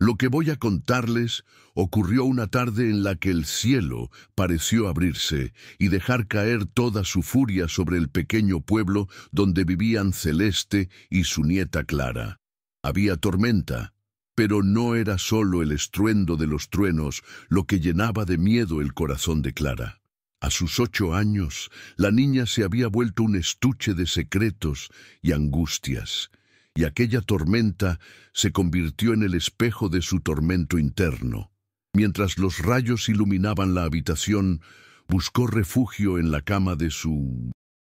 Lo que voy a contarles ocurrió una tarde en la que el cielo pareció abrirse y dejar caer toda su furia sobre el pequeño pueblo donde vivían Celeste y su nieta Clara. Había tormenta, pero no era solo el estruendo de los truenos lo que llenaba de miedo el corazón de Clara. A sus 8 años, la niña se había vuelto un estuche de secretos y angustias, y aquella tormenta se convirtió en el espejo de su tormento interno. Mientras los rayos iluminaban la habitación, buscó refugio en la cama de su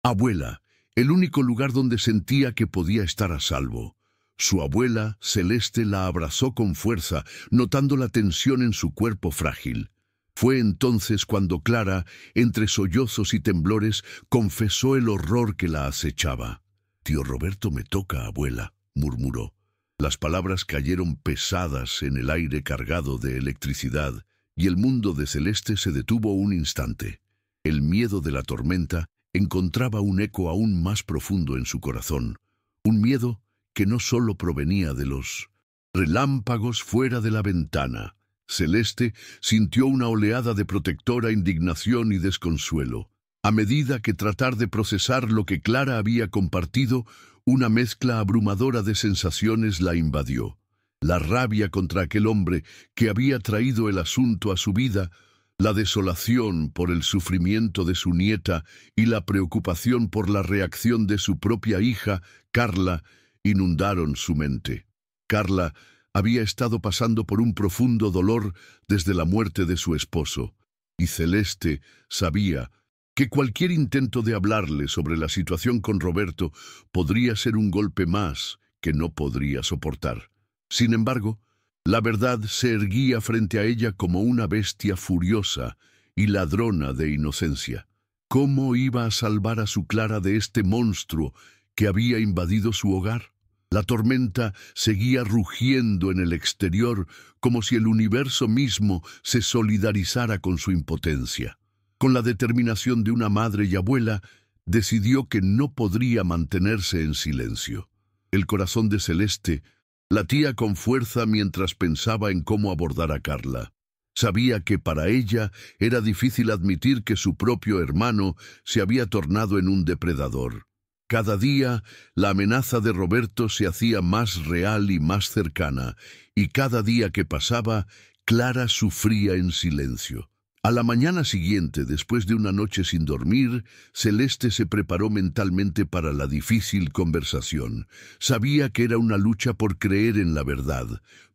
abuela, el único lugar donde sentía que podía estar a salvo. Su abuela, Celeste, la abrazó con fuerza, notando la tensión en su cuerpo frágil. Fue entonces cuando Clara, entre sollozos y temblores, confesó el horror que la acechaba. «Tío Roberto me toca, abuela», murmuró. Las palabras cayeron pesadas en el aire cargado de electricidad, y el mundo de Celeste se detuvo un instante. El miedo de la tormenta encontraba un eco aún más profundo en su corazón, un miedo que no solo provenía de los relámpagos fuera de la ventana. Celeste sintió una oleada de protectora indignación y desconsuelo. A medida que tratar de procesar lo que Clara había compartido, una mezcla abrumadora de sensaciones la invadió. La rabia contra aquel hombre que había traído el asunto a su vida, la desolación por el sufrimiento de su nieta y la preocupación por la reacción de su propia hija, Carla, inundaron su mente. Carla había estado pasando por un profundo dolor desde la muerte de su esposo, y Celeste sabía que cualquier intento de hablarle sobre la situación con Roberto podría ser un golpe más que no podría soportar. Sin embargo, la verdad se erguía frente a ella como una bestia furiosa y ladrona de inocencia. ¿Cómo iba a salvar a su Clara de este monstruo que había invadido su hogar? La tormenta seguía rugiendo en el exterior como si el universo mismo se solidarizara con su impotencia. Con la determinación de una madre y abuela, decidió que no podría mantenerse en silencio. El corazón de Celeste latía con fuerza mientras pensaba en cómo abordar a Carla. Sabía que para ella era difícil admitir que su propio hermano se había tornado en un depredador. Cada día, la amenaza de Roberto se hacía más real y más cercana, y cada día que pasaba, Clara sufría en silencio. A la mañana siguiente, después de una noche sin dormir, Celeste se preparó mentalmente para la difícil conversación. Sabía que era una lucha por creer en la verdad,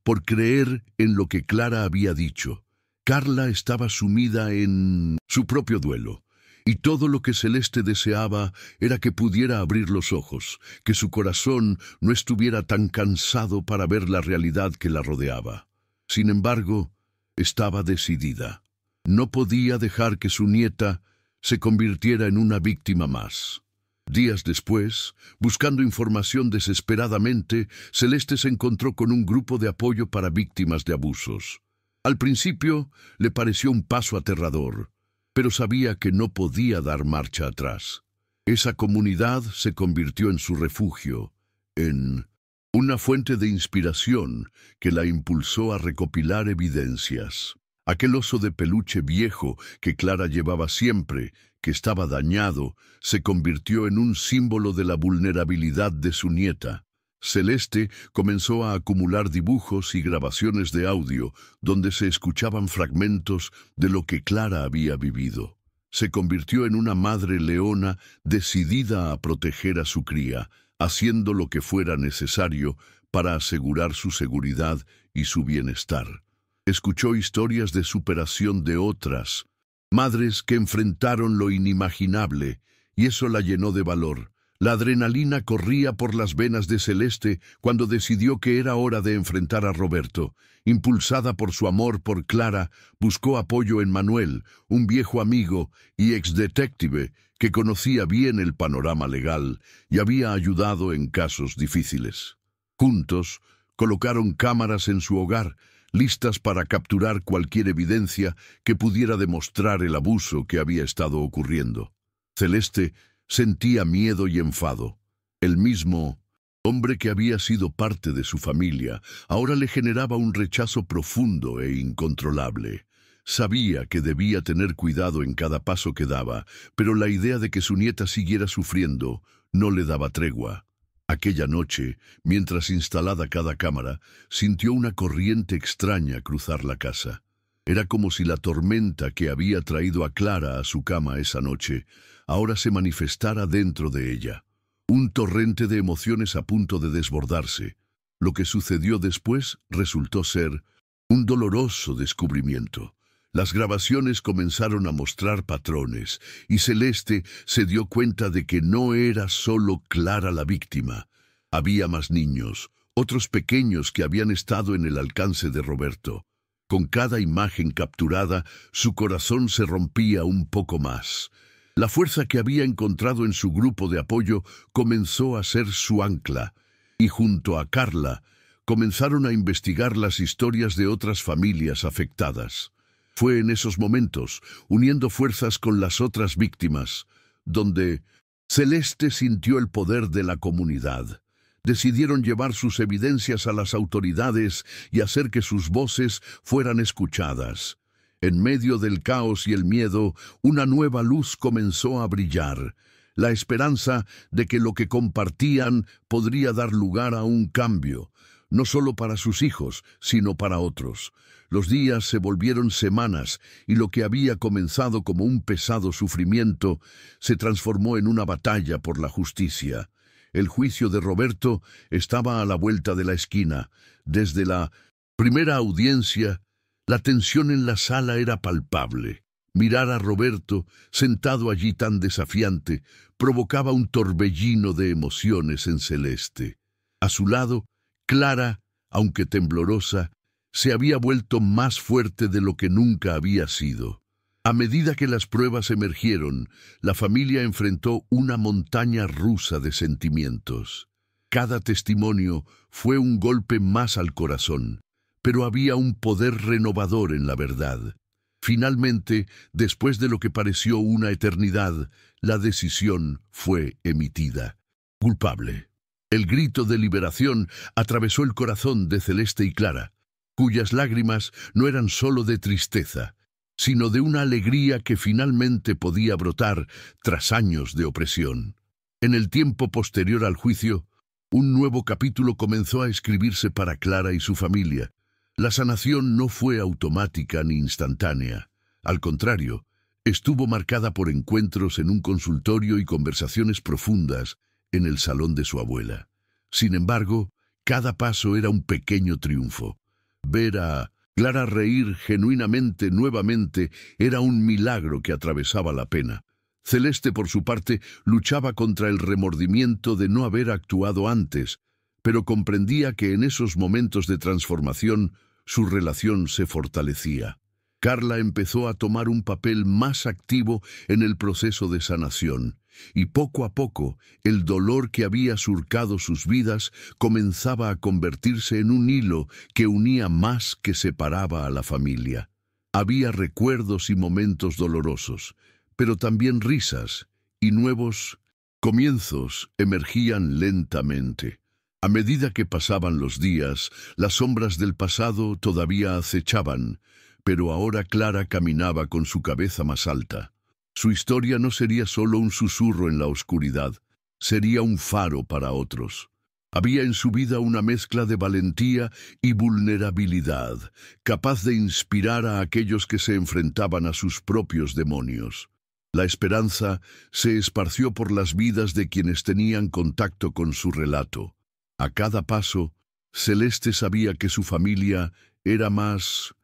por creer en lo que Clara había dicho. Carla estaba sumida en su propio duelo. Y todo lo que Celeste deseaba era que pudiera abrir los ojos, que su corazón no estuviera tan cansado para ver la realidad que la rodeaba. Sin embargo, estaba decidida. No podía dejar que su nieta se convirtiera en una víctima más. Días después, buscando información desesperadamente, Celeste se encontró con un grupo de apoyo para víctimas de abusos. Al principio, le pareció un paso aterrador, pero sabía que no podía dar marcha atrás. Esa comunidad se convirtió en su refugio, en una fuente de inspiración que la impulsó a recopilar evidencias. Aquel oso de peluche viejo que Clara llevaba siempre, que estaba dañado, se convirtió en un símbolo de la vulnerabilidad de su nieta. Celeste comenzó a acumular dibujos y grabaciones de audio donde se escuchaban fragmentos de lo que Clara había vivido. Se convirtió en una madre leona decidida a proteger a su cría, haciendo lo que fuera necesario para asegurar su seguridad y su bienestar. Escuchó historias de superación de otras, madres que enfrentaron lo inimaginable, y eso la llenó de valor. La adrenalina corría por las venas de Celeste cuando decidió que era hora de enfrentar a Roberto. Impulsada por su amor por Clara, buscó apoyo en Manuel, un viejo amigo y exdetective que conocía bien el panorama legal y había ayudado en casos difíciles. Juntos, colocaron cámaras en su hogar, listas para capturar cualquier evidencia que pudiera demostrar el abuso que había estado ocurriendo. Celeste sentía miedo y enfado, el mismo Hombre que había sido parte de su familia, ahora le generaba un rechazo profundo e incontrolable. Sabía que debía tener cuidado en cada paso que daba, pero la idea de que su nieta siguiera sufriendo no le daba tregua. Aquella noche, mientras instalada cada cámara, sintió una corriente extraña cruzar la casa. Era como si la tormenta que había traído a Clara a su cama esa noche ahora se manifestara dentro de ella. Un torrente de emociones a punto de desbordarse. Lo que sucedió después resultó ser un doloroso descubrimiento. Las grabaciones comenzaron a mostrar patrones, y Celeste se dio cuenta de que no era solo Clara la víctima. Había más niños, otros pequeños que habían estado en el alcance de Roberto. Con cada imagen capturada, su corazón se rompía un poco más. La fuerza que había encontrado en su grupo de apoyo comenzó a ser su ancla, y junto a Carla comenzaron a investigar las historias de otras familias afectadas. Fue en esos momentos, uniendo fuerzas con las otras víctimas, donde Celeste sintió el poder de la comunidad. Decidieron llevar sus evidencias a las autoridades y hacer que sus voces fueran escuchadas. En medio del caos y el miedo, una nueva luz comenzó a brillar, la esperanza de que lo que compartían podría dar lugar a un cambio, no solo para sus hijos, sino para otros. Los días se volvieron semanas y lo que había comenzado como un pesado sufrimiento se transformó en una batalla por la justicia. El juicio de Roberto estaba a la vuelta de la esquina. Desde la primera audiencia, la tensión en la sala era palpable. Mirar a Roberto, sentado allí tan desafiante, provocaba un torbellino de emociones en Celeste. A su lado, Clara, aunque temblorosa, se había vuelto más fuerte de lo que nunca había sido. A medida que las pruebas emergieron, la familia enfrentó una montaña rusa de sentimientos. Cada testimonio fue un golpe más al corazón, pero había un poder renovador en la verdad. Finalmente, después de lo que pareció una eternidad, la decisión fue emitida. Culpable. El grito de liberación atravesó el corazón de Celeste y Clara, cuyas lágrimas no eran solo de tristeza, sino de una alegría que finalmente podía brotar tras años de opresión. En el tiempo posterior al juicio, un nuevo capítulo comenzó a escribirse para Clara y su familia. La sanación no fue automática ni instantánea. Al contrario, estuvo marcada por encuentros en un consultorio y conversaciones profundas en el salón de su abuela. Sin embargo, cada paso era un pequeño triunfo. Ver a Clara reír genuinamente nuevamente era un milagro que atravesaba la pena. Celeste, por su parte, luchaba contra el remordimiento de no haber actuado antes, pero comprendía que en esos momentos de transformación su relación se fortalecía. Carla empezó a tomar un papel más activo en el proceso de sanación, y poco a poco el dolor que había surcado sus vidas comenzaba a convertirse en un hilo que unía más que separaba a la familia. Había recuerdos y momentos dolorosos, pero también risas, y nuevos comienzos emergían lentamente. A medida que pasaban los días, las sombras del pasado todavía acechaban, pero ahora Clara caminaba con su cabeza más alta. Su historia no sería solo un susurro en la oscuridad, sería un faro para otros. Había en su vida una mezcla de valentía y vulnerabilidad, capaz de inspirar a aquellos que se enfrentaban a sus propios demonios. La esperanza se esparció por las vidas de quienes tenían contacto con su relato. A cada paso, Celeste sabía que su familia era más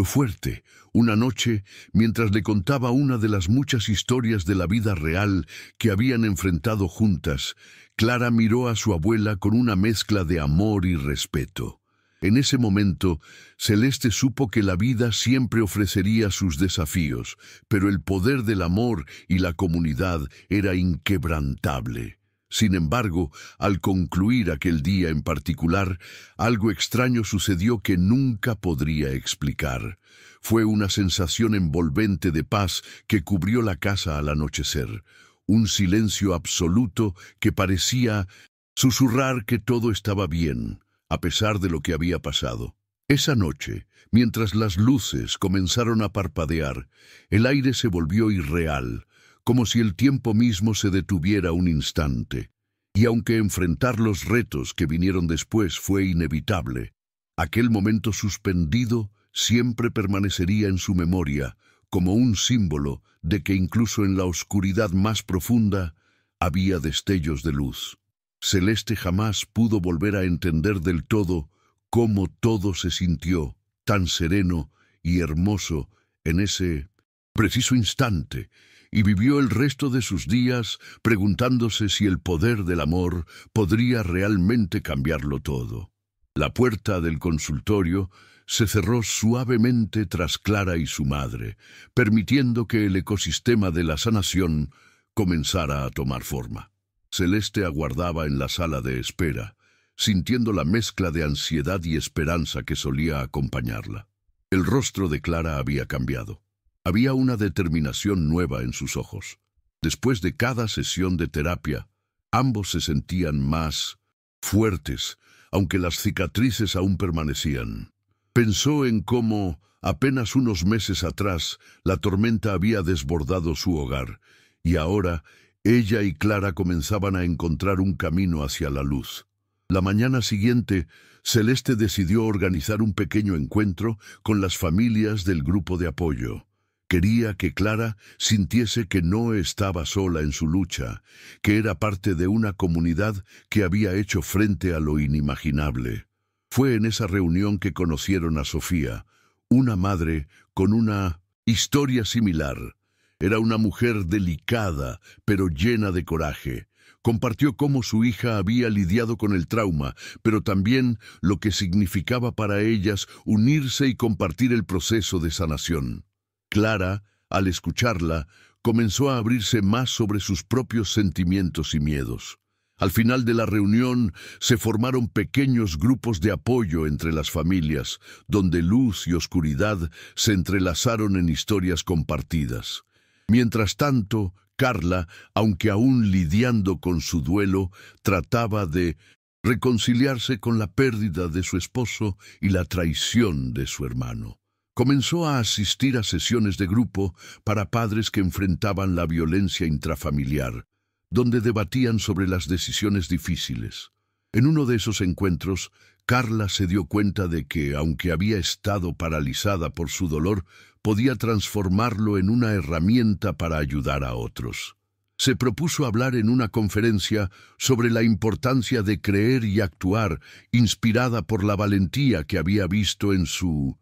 fuerte. Una noche, mientras le contaba una de las muchas historias de la vida real que habían enfrentado juntas, Clara miró a su abuela con una mezcla de amor y respeto. En ese momento, Celeste supo que la vida siempre ofrecería sus desafíos, pero el poder del amor y la comunidad era inquebrantable. Sin embargo, al concluir aquel día en particular, algo extraño sucedió que nunca podría explicar. Fue una sensación envolvente de paz que cubrió la casa al anochecer, un silencio absoluto que parecía susurrar que todo estaba bien, a pesar de lo que había pasado. Esa noche, mientras las luces comenzaron a parpadear, el aire se volvió irreal, como si el tiempo mismo se detuviera un instante. Y aunque enfrentar los retos que vinieron después fue inevitable, aquel momento suspendido siempre permanecería en su memoria como un símbolo de que incluso en la oscuridad más profunda había destellos de luz. Celeste jamás pudo volver a entender del todo cómo todo se sintió tan sereno y hermoso en ese preciso instante, y vivió el resto de sus días preguntándose si el poder del amor podría realmente cambiarlo todo. La puerta del consultorio se cerró suavemente tras Clara y su madre, permitiendo que el ecosistema de la sanación comenzara a tomar forma. Celeste aguardaba en la sala de espera, sintiendo la mezcla de ansiedad y esperanza que solía acompañarla. El rostro de Clara había cambiado. Había una determinación nueva en sus ojos. Después de cada sesión de terapia, ambos se sentían más fuertes, aunque las cicatrices aún permanecían. Pensó en cómo, apenas unos meses atrás, la tormenta había desbordado su hogar, y ahora ella y Clara comenzaban a encontrar un camino hacia la luz. La mañana siguiente, Celeste decidió organizar un pequeño encuentro con las familias del grupo de apoyo. Quería que Clara sintiese que no estaba sola en su lucha, que era parte de una comunidad que había hecho frente a lo inimaginable. Fue en esa reunión que conocieron a Sofía, una madre con una historia similar. Era una mujer delicada, pero llena de coraje. Compartió cómo su hija había lidiado con el trauma, pero también lo que significaba para ellas unirse y compartir el proceso de sanación. Clara, al escucharla, comenzó a abrirse más sobre sus propios sentimientos y miedos. Al final de la reunión se formaron pequeños grupos de apoyo entre las familias, donde luz y oscuridad se entrelazaron en historias compartidas. Mientras tanto, Carla, aunque aún lidiando con su duelo, trataba de reconciliarse con la pérdida de su esposo y la traición de su hermano. Comenzó a asistir a sesiones de grupo para padres que enfrentaban la violencia intrafamiliar, donde debatían sobre las decisiones difíciles. En uno de esos encuentros, Carla se dio cuenta de que, aunque había estado paralizada por su dolor, podía transformarlo en una herramienta para ayudar a otros. Se propuso hablar en una conferencia sobre la importancia de creer y actuar, inspirada por la valentía que había visto en su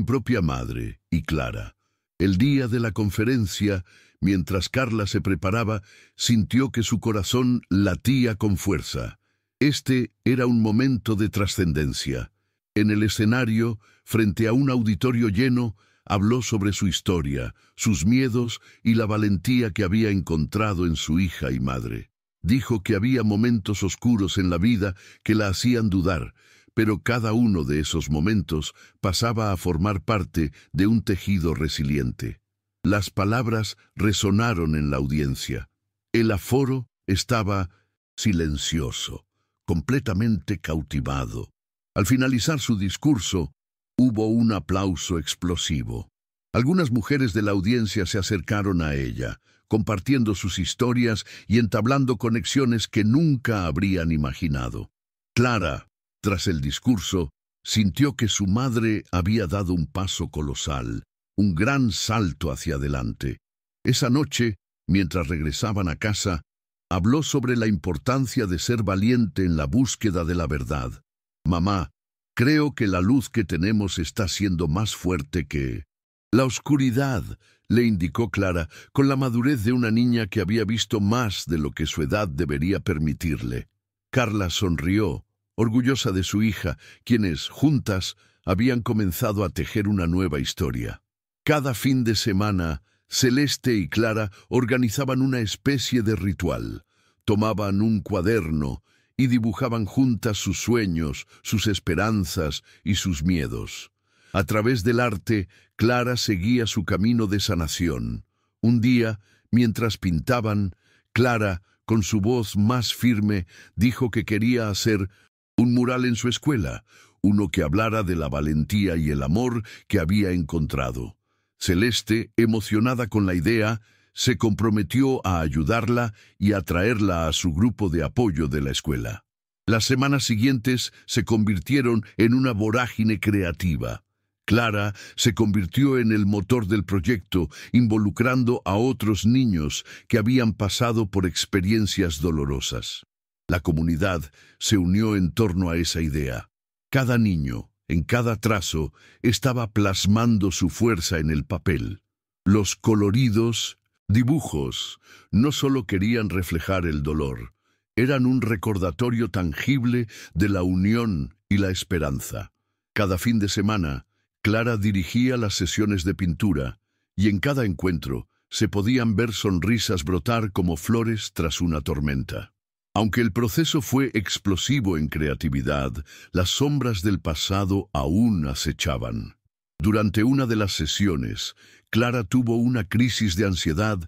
propia madre y Clara. El día de la conferencia, mientras Carla se preparaba, sintió que su corazón latía con fuerza. Este era un momento de trascendencia. En el escenario, frente a un auditorio lleno, habló sobre su historia, sus miedos y la valentía que había encontrado en su hija y madre. Dijo que había momentos oscuros en la vida que la hacían dudar, pero cada uno de esos momentos pasaba a formar parte de un tejido resiliente. Las palabras resonaron en la audiencia. El aforo estaba silencioso, completamente cautivado. Al finalizar su discurso, hubo un aplauso explosivo. Algunas mujeres de la audiencia se acercaron a ella, compartiendo sus historias y entablando conexiones que nunca habrían imaginado. Clara, tras el discurso, sintió que su madre había dado un paso colosal, un gran salto hacia adelante. Esa noche, mientras regresaban a casa, habló sobre la importancia de ser valiente en la búsqueda de la verdad. «Mamá, creo que la luz que tenemos está siendo más fuerte que la oscuridad», le indicó Clara, con la madurez de una niña que había visto más de lo que su edad debería permitirle. Carla sonrió, orgullosa de su hija, quienes, juntas, habían comenzado a tejer una nueva historia. Cada fin de semana, Celeste y Clara organizaban una especie de ritual. Tomaban un cuaderno y dibujaban juntas sus sueños, sus esperanzas y sus miedos. A través del arte, Clara seguía su camino de sanación. Un día, mientras pintaban, Clara, con su voz más firme, dijo que quería hacer un mural en su escuela, uno que hablara de la valentía y el amor que había encontrado. Celeste, emocionada con la idea, se comprometió a ayudarla y a traerla a su grupo de apoyo de la escuela. Las semanas siguientes se convirtieron en una vorágine creativa. Clara se convirtió en el motor del proyecto, involucrando a otros niños que habían pasado por experiencias dolorosas. La comunidad se unió en torno a esa idea. Cada niño, en cada trazo, estaba plasmando su fuerza en el papel. Los coloridos dibujos no solo querían reflejar el dolor, eran un recordatorio tangible de la unión y la esperanza. Cada fin de semana, Clara dirigía las sesiones de pintura, y en cada encuentro se podían ver sonrisas brotar como flores tras una tormenta. Aunque el proceso fue explosivo en creatividad, las sombras del pasado aún acechaban. Durante una de las sesiones, Clara tuvo una crisis de ansiedad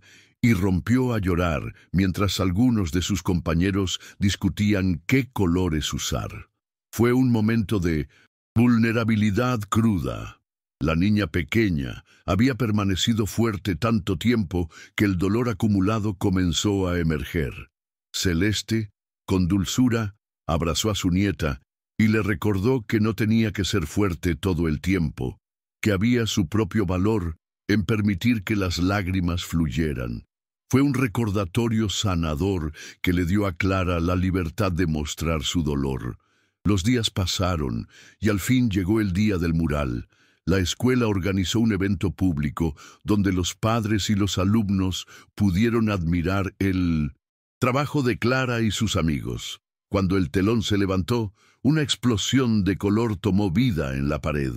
y rompió a llorar mientras algunos de sus compañeros discutían qué colores usar. Fue un momento de vulnerabilidad cruda. La niña pequeña había permanecido fuerte tanto tiempo que el dolor acumulado comenzó a emerger. Celeste, con dulzura, abrazó a su nieta y le recordó que no tenía que ser fuerte todo el tiempo, que había su propio valor en permitir que las lágrimas fluyeran. Fue un recordatorio sanador que le dio a Clara la libertad de mostrar su dolor. Los días pasaron y al fin llegó el día del mural. La escuela organizó un evento público donde los padres y los alumnos pudieron admirar el trabajo de Clara y sus amigos. Cuando el telón se levantó, una explosión de color tomó vida en la pared.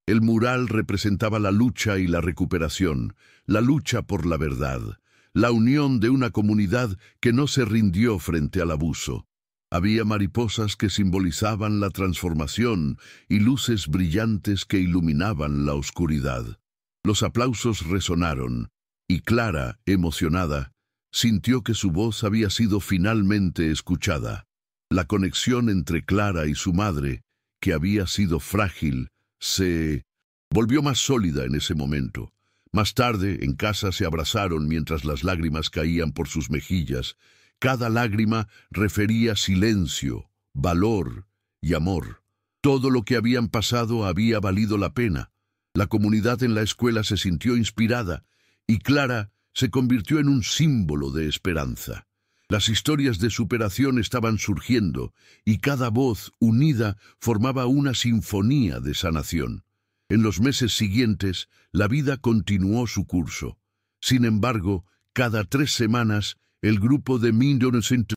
El mural representaba la lucha y la recuperación, la lucha por la verdad, la unión de una comunidad que no se rindió frente al abuso. Había mariposas que simbolizaban la transformación y luces brillantes que iluminaban la oscuridad. Los aplausos resonaron, y Clara, emocionada, sintió que su voz había sido finalmente escuchada. La conexión entre Clara y su madre, que había sido frágil, se volvió más sólida en ese momento. Más tarde, en casa se abrazaron mientras las lágrimas caían por sus mejillas. Cada lágrima refería silencio, valor y amor. Todo lo que habían pasado había valido la pena. La comunidad en la escuela se sintió inspirada, y Clara se convirtió en un símbolo de esperanza. Las historias de superación estaban surgiendo, y cada voz unida formaba una sinfonía de sanación. En los meses siguientes, la vida continuó su curso. Sin embargo, cada 3 semanas, el grupo de Mindonecent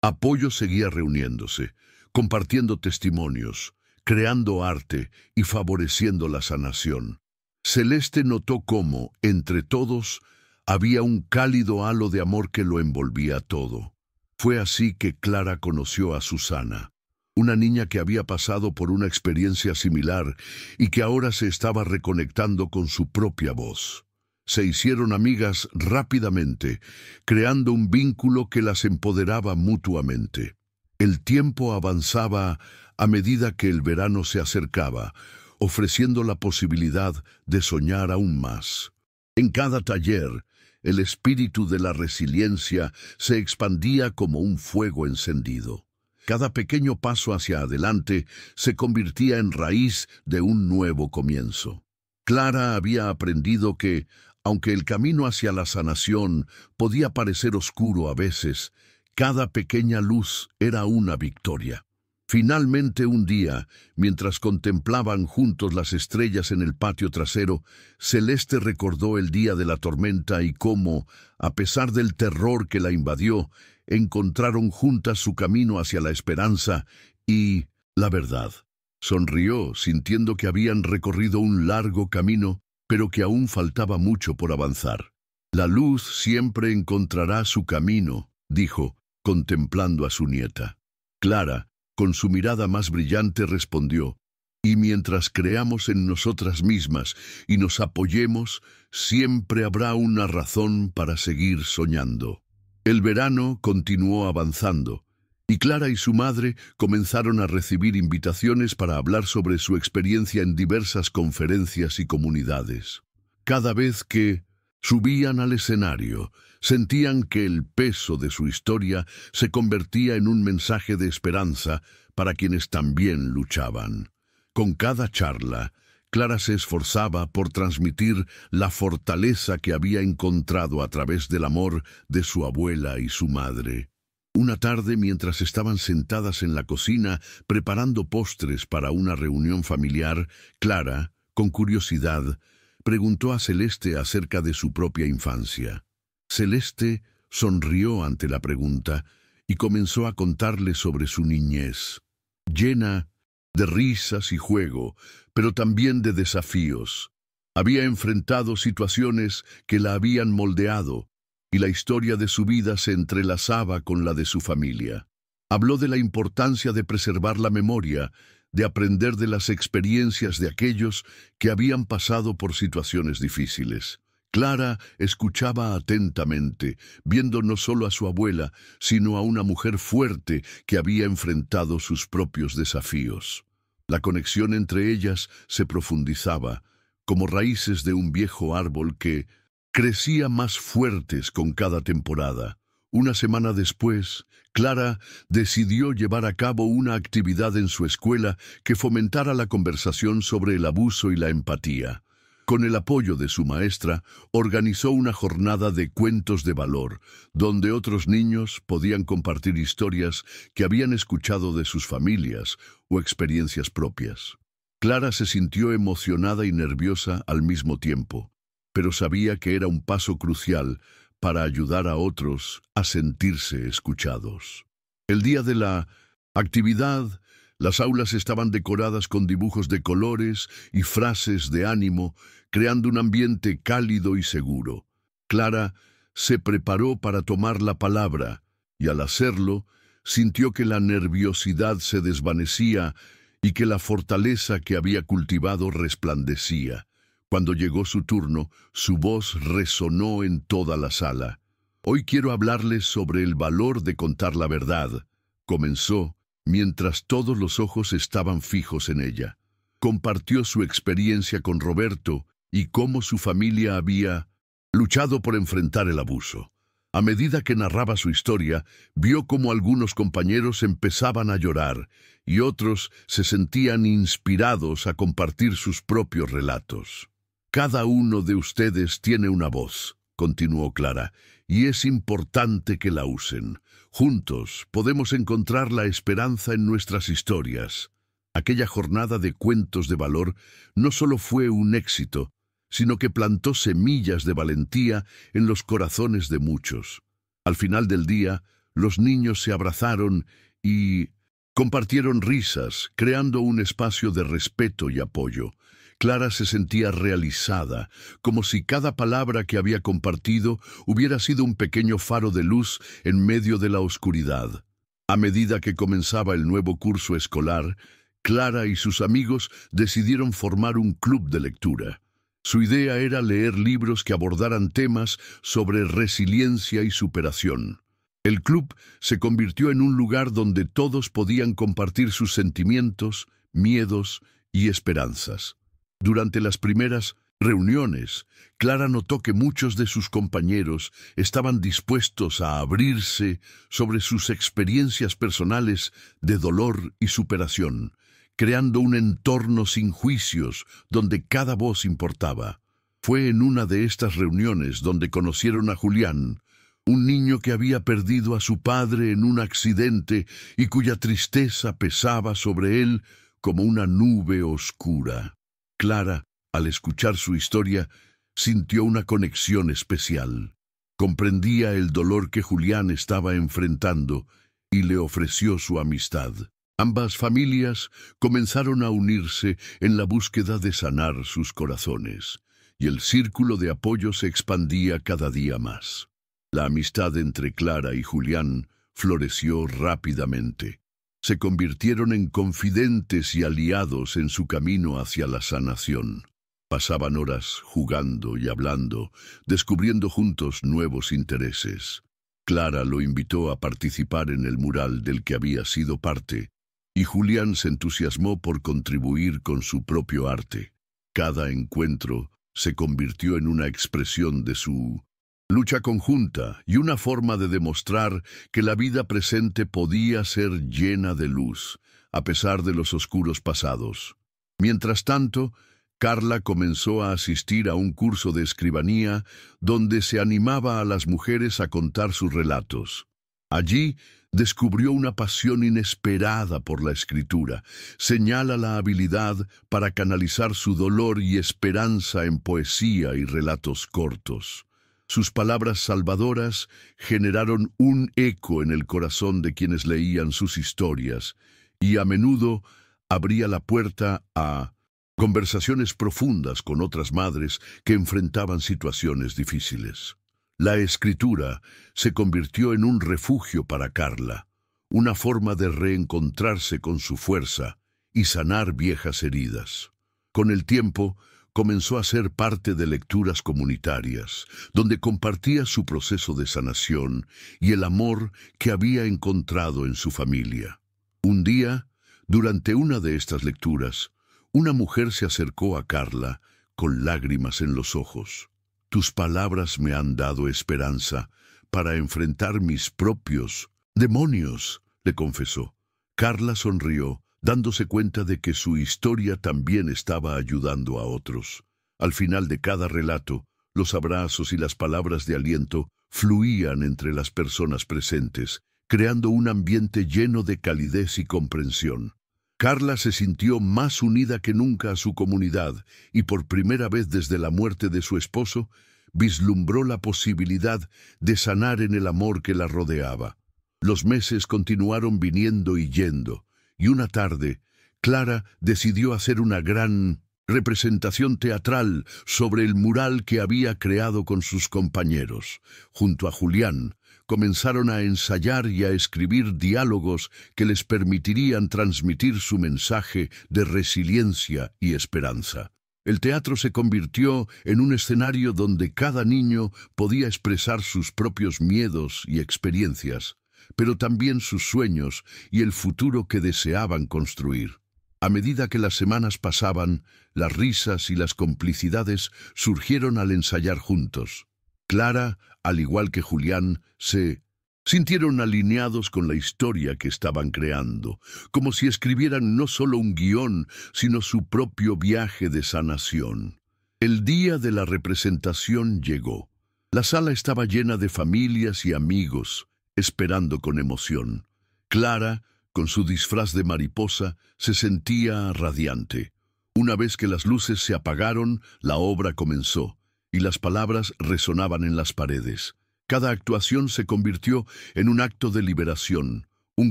Apoyo seguía reuniéndose, compartiendo testimonios, creando arte y favoreciendo la sanación. Celeste notó cómo, entre todos, había un cálido halo de amor que lo envolvía todo. Fue así que Clara conoció a Susana, una niña que había pasado por una experiencia similar y que ahora se estaba reconectando con su propia voz. Se hicieron amigas rápidamente, creando un vínculo que las empoderaba mutuamente. El tiempo avanzaba a medida que el verano se acercaba, ofreciendo la posibilidad de soñar aún más. En cada taller, el espíritu de la resiliencia se expandía como un fuego encendido. Cada pequeño paso hacia adelante se convertía en raíz de un nuevo comienzo. Clara había aprendido que, aunque el camino hacia la sanación podía parecer oscuro a veces, cada pequeña luz era una victoria. Finalmente un día, mientras contemplaban juntos las estrellas en el patio trasero, Celeste recordó el día de la tormenta y cómo, a pesar del terror que la invadió, encontraron juntas su camino hacia la esperanza y la verdad. Sonrió, sintiendo que habían recorrido un largo camino, pero que aún faltaba mucho por avanzar. La luz siempre encontrará su camino, dijo, contemplando a su nieta. Clara, con su mirada más brillante, respondió, y mientras creamos en nosotras mismas y nos apoyemos, siempre habrá una razón para seguir soñando. El verano continuó avanzando, y Clara y su madre comenzaron a recibir invitaciones para hablar sobre su experiencia en diversas conferencias y comunidades. Cada vez que subían al escenario, sentían que el peso de su historia se convertía en un mensaje de esperanza para quienes también luchaban. Con cada charla, Clara se esforzaba por transmitir la fortaleza que había encontrado a través del amor de su abuela y su madre. Una tarde, mientras estaban sentadas en la cocina preparando postres para una reunión familiar, Clara, con curiosidad, preguntó a Celeste acerca de su propia infancia. Celeste sonrió ante la pregunta y comenzó a contarle sobre su niñez, llena de risas y juego, pero también de desafíos. Había enfrentado situaciones que la habían moldeado, y la historia de su vida se entrelazaba con la de su familia. Habló de la importancia de preservar la memoria, de aprender de las experiencias de aquellos que habían pasado por situaciones difíciles. Clara escuchaba atentamente, viendo no solo a su abuela, sino a una mujer fuerte que había enfrentado sus propios desafíos. La conexión entre ellas se profundizaba, como raíces de un viejo árbol que crecía más fuertes con cada temporada. Una semana después, Clara decidió llevar a cabo una actividad en su escuela que fomentara la conversación sobre el abuso y la empatía. Con el apoyo de su maestra, organizó una jornada de cuentos de valor, donde otros niños podían compartir historias que habían escuchado de sus familias o experiencias propias. Clara se sintió emocionada y nerviosa al mismo tiempo, pero sabía que era un paso crucial para ayudar a otros a sentirse escuchados. El día de la actividad, las aulas estaban decoradas con dibujos de colores y frases de ánimo, creando un ambiente cálido y seguro. Clara se preparó para tomar la palabra, y al hacerlo, sintió que la nerviosidad se desvanecía y que la fortaleza que había cultivado resplandecía. Cuando llegó su turno, su voz resonó en toda la sala. «Hoy quiero hablarles sobre el valor de contar la verdad», comenzó, mientras todos los ojos estaban fijos en ella. Compartió su experiencia con Roberto y cómo su familia había luchado por enfrentar el abuso. A medida que narraba su historia, vio cómo algunos compañeros empezaban a llorar y otros se sentían inspirados a compartir sus propios relatos. «Cada uno de ustedes tiene una voz», continuó Clara, «y es importante que la usen. Juntos podemos encontrar la esperanza en nuestras historias». Aquella jornada de cuentos de valor no solo fue un éxito, sino que plantó semillas de valentía en los corazones de muchos. Al final del día, los niños se abrazaron y compartieron risas, creando un espacio de respeto y apoyo. Clara se sentía realizada, como si cada palabra que había compartido hubiera sido un pequeño faro de luz en medio de la oscuridad. A medida que comenzaba el nuevo curso escolar, Clara y sus amigos decidieron formar un club de lectura. Su idea era leer libros que abordaran temas sobre resiliencia y superación. El club se convirtió en un lugar donde todos podían compartir sus sentimientos, miedos y esperanzas. Durante las primeras reuniones, Clara notó que muchos de sus compañeros estaban dispuestos a abrirse sobre sus experiencias personales de dolor y superación, creando un entorno sin juicios donde cada voz importaba. Fue en una de estas reuniones donde conocieron a Julián, un niño que había perdido a su padre en un accidente y cuya tristeza pesaba sobre él como una nube oscura. Clara, al escuchar su historia, sintió una conexión especial. Comprendía el dolor que Julián estaba enfrentando y le ofreció su amistad. Ambas familias comenzaron a unirse en la búsqueda de sanar sus corazones, y el círculo de apoyo se expandía cada día más. La amistad entre Clara y Julián floreció rápidamente. Se convirtieron en confidentes y aliados en su camino hacia la sanación. Pasaban horas jugando y hablando, descubriendo juntos nuevos intereses. Clara lo invitó a participar en el mural del que había sido parte, y Julián se entusiasmó por contribuir con su propio arte. Cada encuentro se convirtió en una expresión de su lucha conjunta y una forma de demostrar que la vida presente podía ser llena de luz, a pesar de los oscuros pasados. Mientras tanto, Carla comenzó a asistir a un curso de escribanía donde se animaba a las mujeres a contar sus relatos. Allí descubrió una pasión inesperada por la escritura. Señala la habilidad para canalizar su dolor y esperanza en poesía y relatos cortos. Sus palabras salvadoras generaron un eco en el corazón de quienes leían sus historias, y a menudo abría la puerta a conversaciones profundas con otras madres que enfrentaban situaciones difíciles. La escritura se convirtió en un refugio para Carla, una forma de reencontrarse con su fuerza y sanar viejas heridas. Con el tiempo, comenzó a ser parte de lecturas comunitarias, donde compartía su proceso de sanación y el amor que había encontrado en su familia. Un día, durante una de estas lecturas, una mujer se acercó a Carla con lágrimas en los ojos. «Tus palabras me han dado esperanza para enfrentar mis propios demonios», le confesó. Carla sonrió, dándose cuenta de que su historia también estaba ayudando a otros. Al final de cada relato, los abrazos y las palabras de aliento fluían entre las personas presentes, creando un ambiente lleno de calidez y comprensión. Carla se sintió más unida que nunca a su comunidad y por primera vez desde la muerte de su esposo, vislumbró la posibilidad de sanar en el amor que la rodeaba. Los meses continuaron viniendo y yendo, y una tarde, Clara decidió hacer una gran representación teatral sobre el mural que había creado con sus compañeros. Junto a Julián, comenzaron a ensayar y a escribir diálogos que les permitirían transmitir su mensaje de resiliencia y esperanza. El teatro se convirtió en un escenario donde cada niño podía expresar sus propios miedos y experiencias, pero también sus sueños y el futuro que deseaban construir. A medida que las semanas pasaban, las risas y las complicidades surgieron al ensayar juntos. Clara, al igual que Julián, se sintieron alineados con la historia que estaban creando, como si escribieran no solo un guión, sino su propio viaje de sanación. El día de la representación llegó. La sala estaba llena de familias y amigos, esperando con emoción. Clara, con su disfraz de mariposa, se sentía radiante. Una vez que las luces se apagaron, la obra comenzó, y las palabras resonaban en las paredes. Cada actuación se convirtió en un acto de liberación, un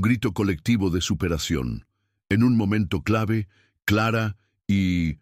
grito colectivo de superación. En un momento clave, Clara y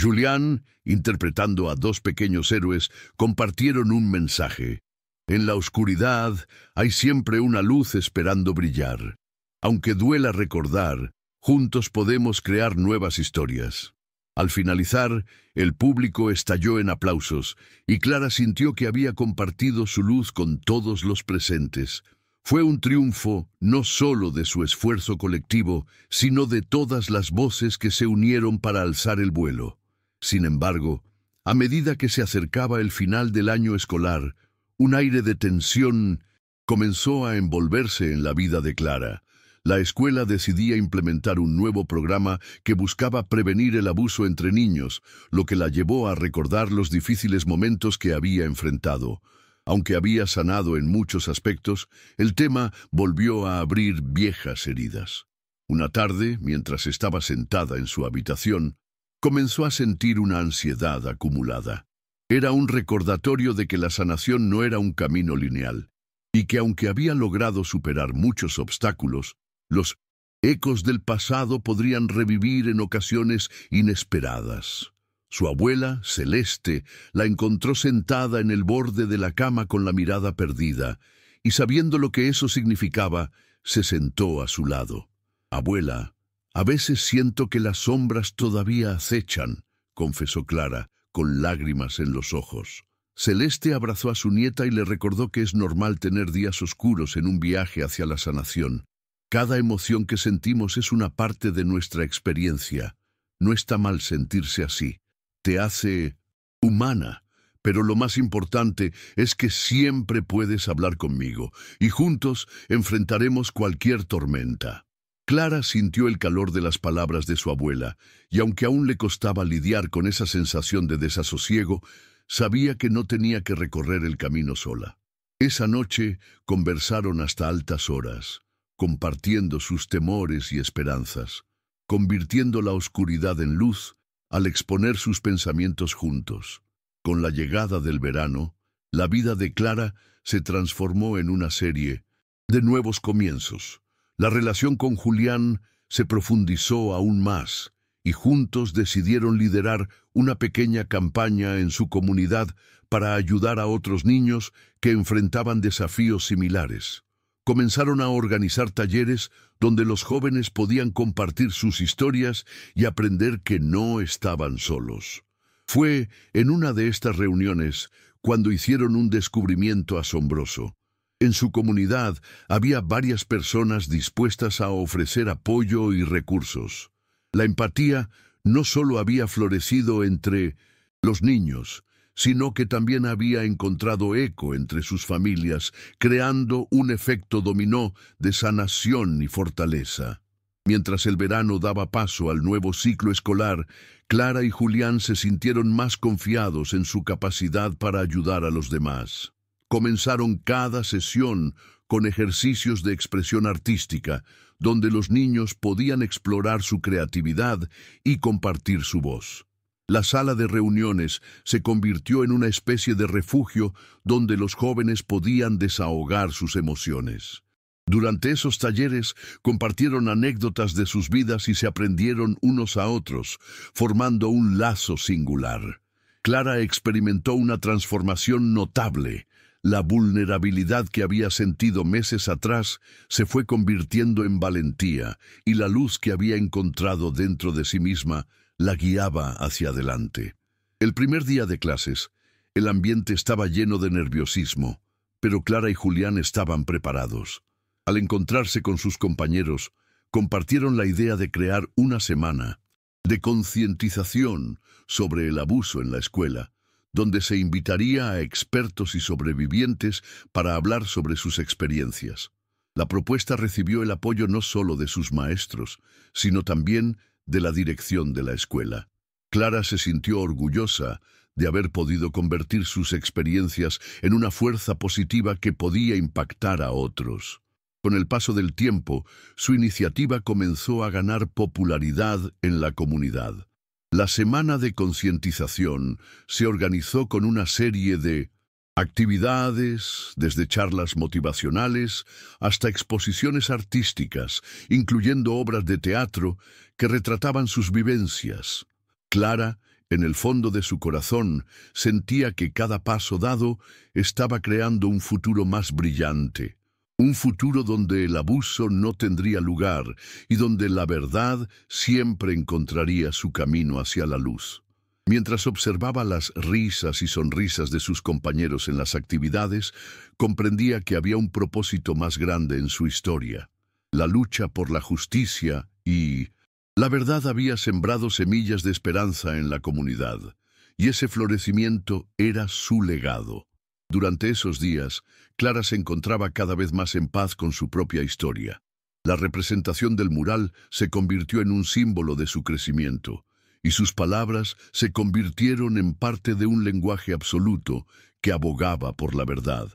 Julián, interpretando a dos pequeños héroes, compartieron un mensaje. En la oscuridad hay siempre una luz esperando brillar. Aunque duela recordar, juntos podemos crear nuevas historias. Al finalizar, el público estalló en aplausos y Clara sintió que había compartido su luz con todos los presentes. Fue un triunfo no solo de su esfuerzo colectivo, sino de todas las voces que se unieron para alzar el vuelo. Sin embargo, a medida que se acercaba el final del año escolar, un aire de tensión comenzó a envolverse en la vida de Clara. La escuela decidía implementar un nuevo programa que buscaba prevenir el abuso entre niños, lo que la llevó a recordar los difíciles momentos que había enfrentado. Aunque había sanado en muchos aspectos, el tema volvió a abrir viejas heridas. Una tarde, mientras estaba sentada en su habitación, comenzó a sentir una ansiedad acumulada. Era un recordatorio de que la sanación no era un camino lineal, y que aunque había logrado superar muchos obstáculos, los ecos del pasado podrían revivir en ocasiones inesperadas. Su abuela, Celeste, la encontró sentada en el borde de la cama con la mirada perdida, y sabiendo lo que eso significaba, se sentó a su lado. «Abuela, a veces siento que las sombras todavía acechan», confesó Clara, con lágrimas en los ojos. Celeste abrazó a su nieta y le recordó que es normal tener días oscuros en un viaje hacia la sanación. Cada emoción que sentimos es una parte de nuestra experiencia. No está mal sentirse así. Te hace humana. Pero lo más importante es que siempre puedes hablar conmigo, y juntos enfrentaremos cualquier tormenta. Clara sintió el calor de las palabras de su abuela, y aunque aún le costaba lidiar con esa sensación de desasosiego, sabía que no tenía que recorrer el camino sola. Esa noche conversaron hasta altas horas, compartiendo sus temores y esperanzas, convirtiendo la oscuridad en luz al exponer sus pensamientos juntos. Con la llegada del verano, la vida de Clara se transformó en una serie de nuevos comienzos. La relación con Julián se profundizó aún más, y juntos decidieron liderar una pequeña campaña en su comunidad para ayudar a otros niños que enfrentaban desafíos similares. Comenzaron a organizar talleres donde los jóvenes podían compartir sus historias y aprender que no estaban solos. Fue en una de estas reuniones cuando hicieron un descubrimiento asombroso. En su comunidad había varias personas dispuestas a ofrecer apoyo y recursos. La empatía no solo había florecido entre los niños, sino que también había encontrado eco entre sus familias, creando un efecto dominó de sanación y fortaleza. Mientras el verano daba paso al nuevo ciclo escolar, Clara y Julián se sintieron más confiados en su capacidad para ayudar a los demás. Comenzaron cada sesión con ejercicios de expresión artística, donde los niños podían explorar su creatividad y compartir su voz. La sala de reuniones se convirtió en una especie de refugio donde los jóvenes podían desahogar sus emociones. Durante esos talleres compartieron anécdotas de sus vidas y se aprendieron unos a otros, formando un lazo singular. Clara experimentó una transformación notable. La vulnerabilidad que había sentido meses atrás se fue convirtiendo en valentía, y la luz que había encontrado dentro de sí misma la guiaba hacia adelante. El primer día de clases, el ambiente estaba lleno de nerviosismo, pero Clara y Julián estaban preparados. Al encontrarse con sus compañeros, compartieron la idea de crear una semana de concientización sobre el abuso en la escuela, donde se invitaría a expertos y sobrevivientes para hablar sobre sus experiencias. La propuesta recibió el apoyo no solo de sus maestros, sino también de la dirección de la escuela. Clara se sintió orgullosa de haber podido convertir sus experiencias en una fuerza positiva que podía impactar a otros. Con el paso del tiempo, su iniciativa comenzó a ganar popularidad en la comunidad. La semana de concientización se organizó con una serie de actividades, desde charlas motivacionales hasta exposiciones artísticas, incluyendo obras de teatro que retrataban sus vivencias. Clara, en el fondo de su corazón, sentía que cada paso dado estaba creando un futuro más brillante. Un futuro donde el abuso no tendría lugar y donde la verdad siempre encontraría su camino hacia la luz. Mientras observaba las risas y sonrisas de sus compañeros en las actividades, comprendía que había un propósito más grande en su historia. La lucha por la justicia y la verdad había sembrado semillas de esperanza en la comunidad, y ese florecimiento era su legado. Durante esos días, Clara se encontraba cada vez más en paz con su propia historia. La representación del mural se convirtió en un símbolo de su crecimiento, y sus palabras se convirtieron en parte de un lenguaje absoluto que abogaba por la verdad.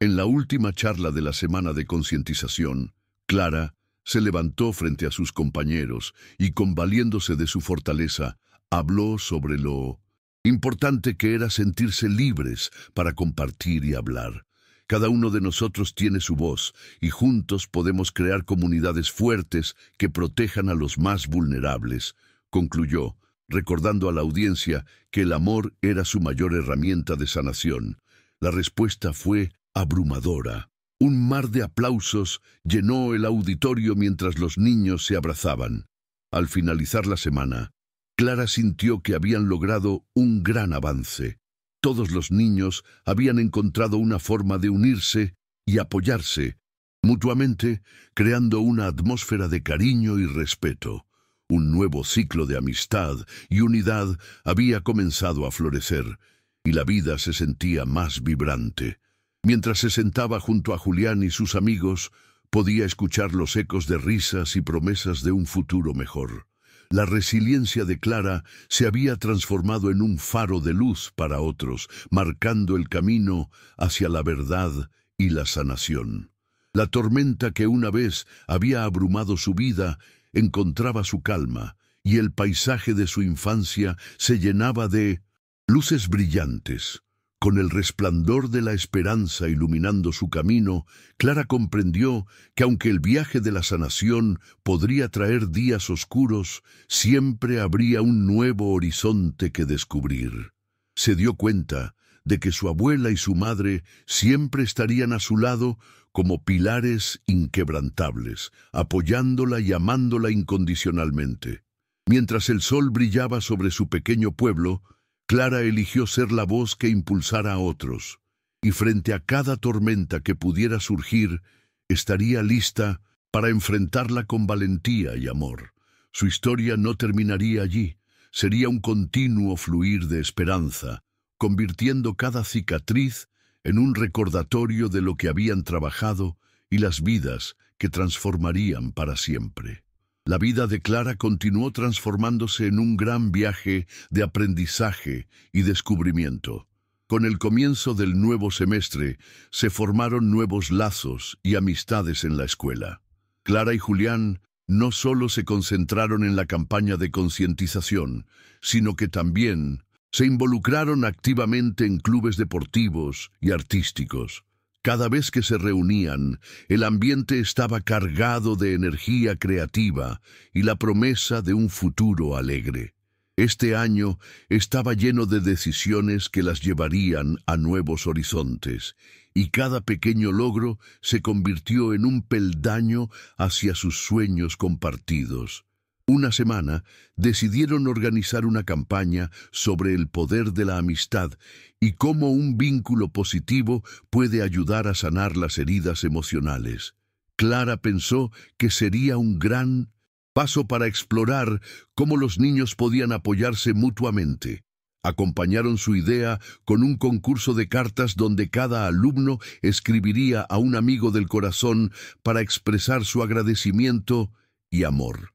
En la última charla de la semana de concientización, Clara se levantó frente a sus compañeros y, convaliéndose de su fortaleza, habló sobre lo importante que era sentirse libres para compartir y hablar. Cada uno de nosotros tiene su voz, y juntos podemos crear comunidades fuertes que protejan a los más vulnerables, concluyó, recordando a la audiencia que el amor era su mayor herramienta de sanación. La respuesta fue abrumadora. Un mar de aplausos llenó el auditorio mientras los niños se abrazaban. Al finalizar la semana, Clara sintió que habían logrado un gran avance. Todos los niños habían encontrado una forma de unirse y apoyarse mutuamente, creando una atmósfera de cariño y respeto. Un nuevo ciclo de amistad y unidad había comenzado a florecer, y la vida se sentía más vibrante. Mientras se sentaba junto a Julián y sus amigos, podía escuchar los ecos de risas y promesas de un futuro mejor. La resiliencia de Clara se había transformado en un faro de luz para otros, marcando el camino hacia la verdad y la sanación. La tormenta que una vez había abrumado su vida encontraba su calma, y el paisaje de su infancia se llenaba de luces brillantes. Con el resplandor de la esperanza iluminando su camino, Clara comprendió que aunque el viaje de la sanación podría traer días oscuros, siempre habría un nuevo horizonte que descubrir. Se dio cuenta de que su abuela y su madre siempre estarían a su lado como pilares inquebrantables, apoyándola y amándola incondicionalmente. Mientras el sol brillaba sobre su pequeño pueblo, Clara eligió ser la voz que impulsara a otros, y frente a cada tormenta que pudiera surgir, estaría lista para enfrentarla con valentía y amor. Su historia no terminaría allí, sería un continuo fluir de esperanza, convirtiendo cada cicatriz en un recordatorio de lo que habían trabajado y las vidas que transformarían para siempre. La vida de Clara continuó transformándose en un gran viaje de aprendizaje y descubrimiento. Con el comienzo del nuevo semestre, se formaron nuevos lazos y amistades en la escuela. Clara y Julián no solo se concentraron en la campaña de concientización, sino que también se involucraron activamente en clubes deportivos y artísticos. Cada vez que se reunían, el ambiente estaba cargado de energía creativa y la promesa de un futuro alegre. Este año estaba lleno de decisiones que las llevarían a nuevos horizontes, y cada pequeño logro se convirtió en un peldaño hacia sus sueños compartidos. Una semana decidieron organizar una campaña sobre el poder de la amistad y cómo un vínculo positivo puede ayudar a sanar las heridas emocionales. Clara pensó que sería un gran paso para explorar cómo los niños podían apoyarse mutuamente. Acompañaron su idea con un concurso de cartas donde cada alumno escribiría a un amigo del corazón para expresar su agradecimiento y amor.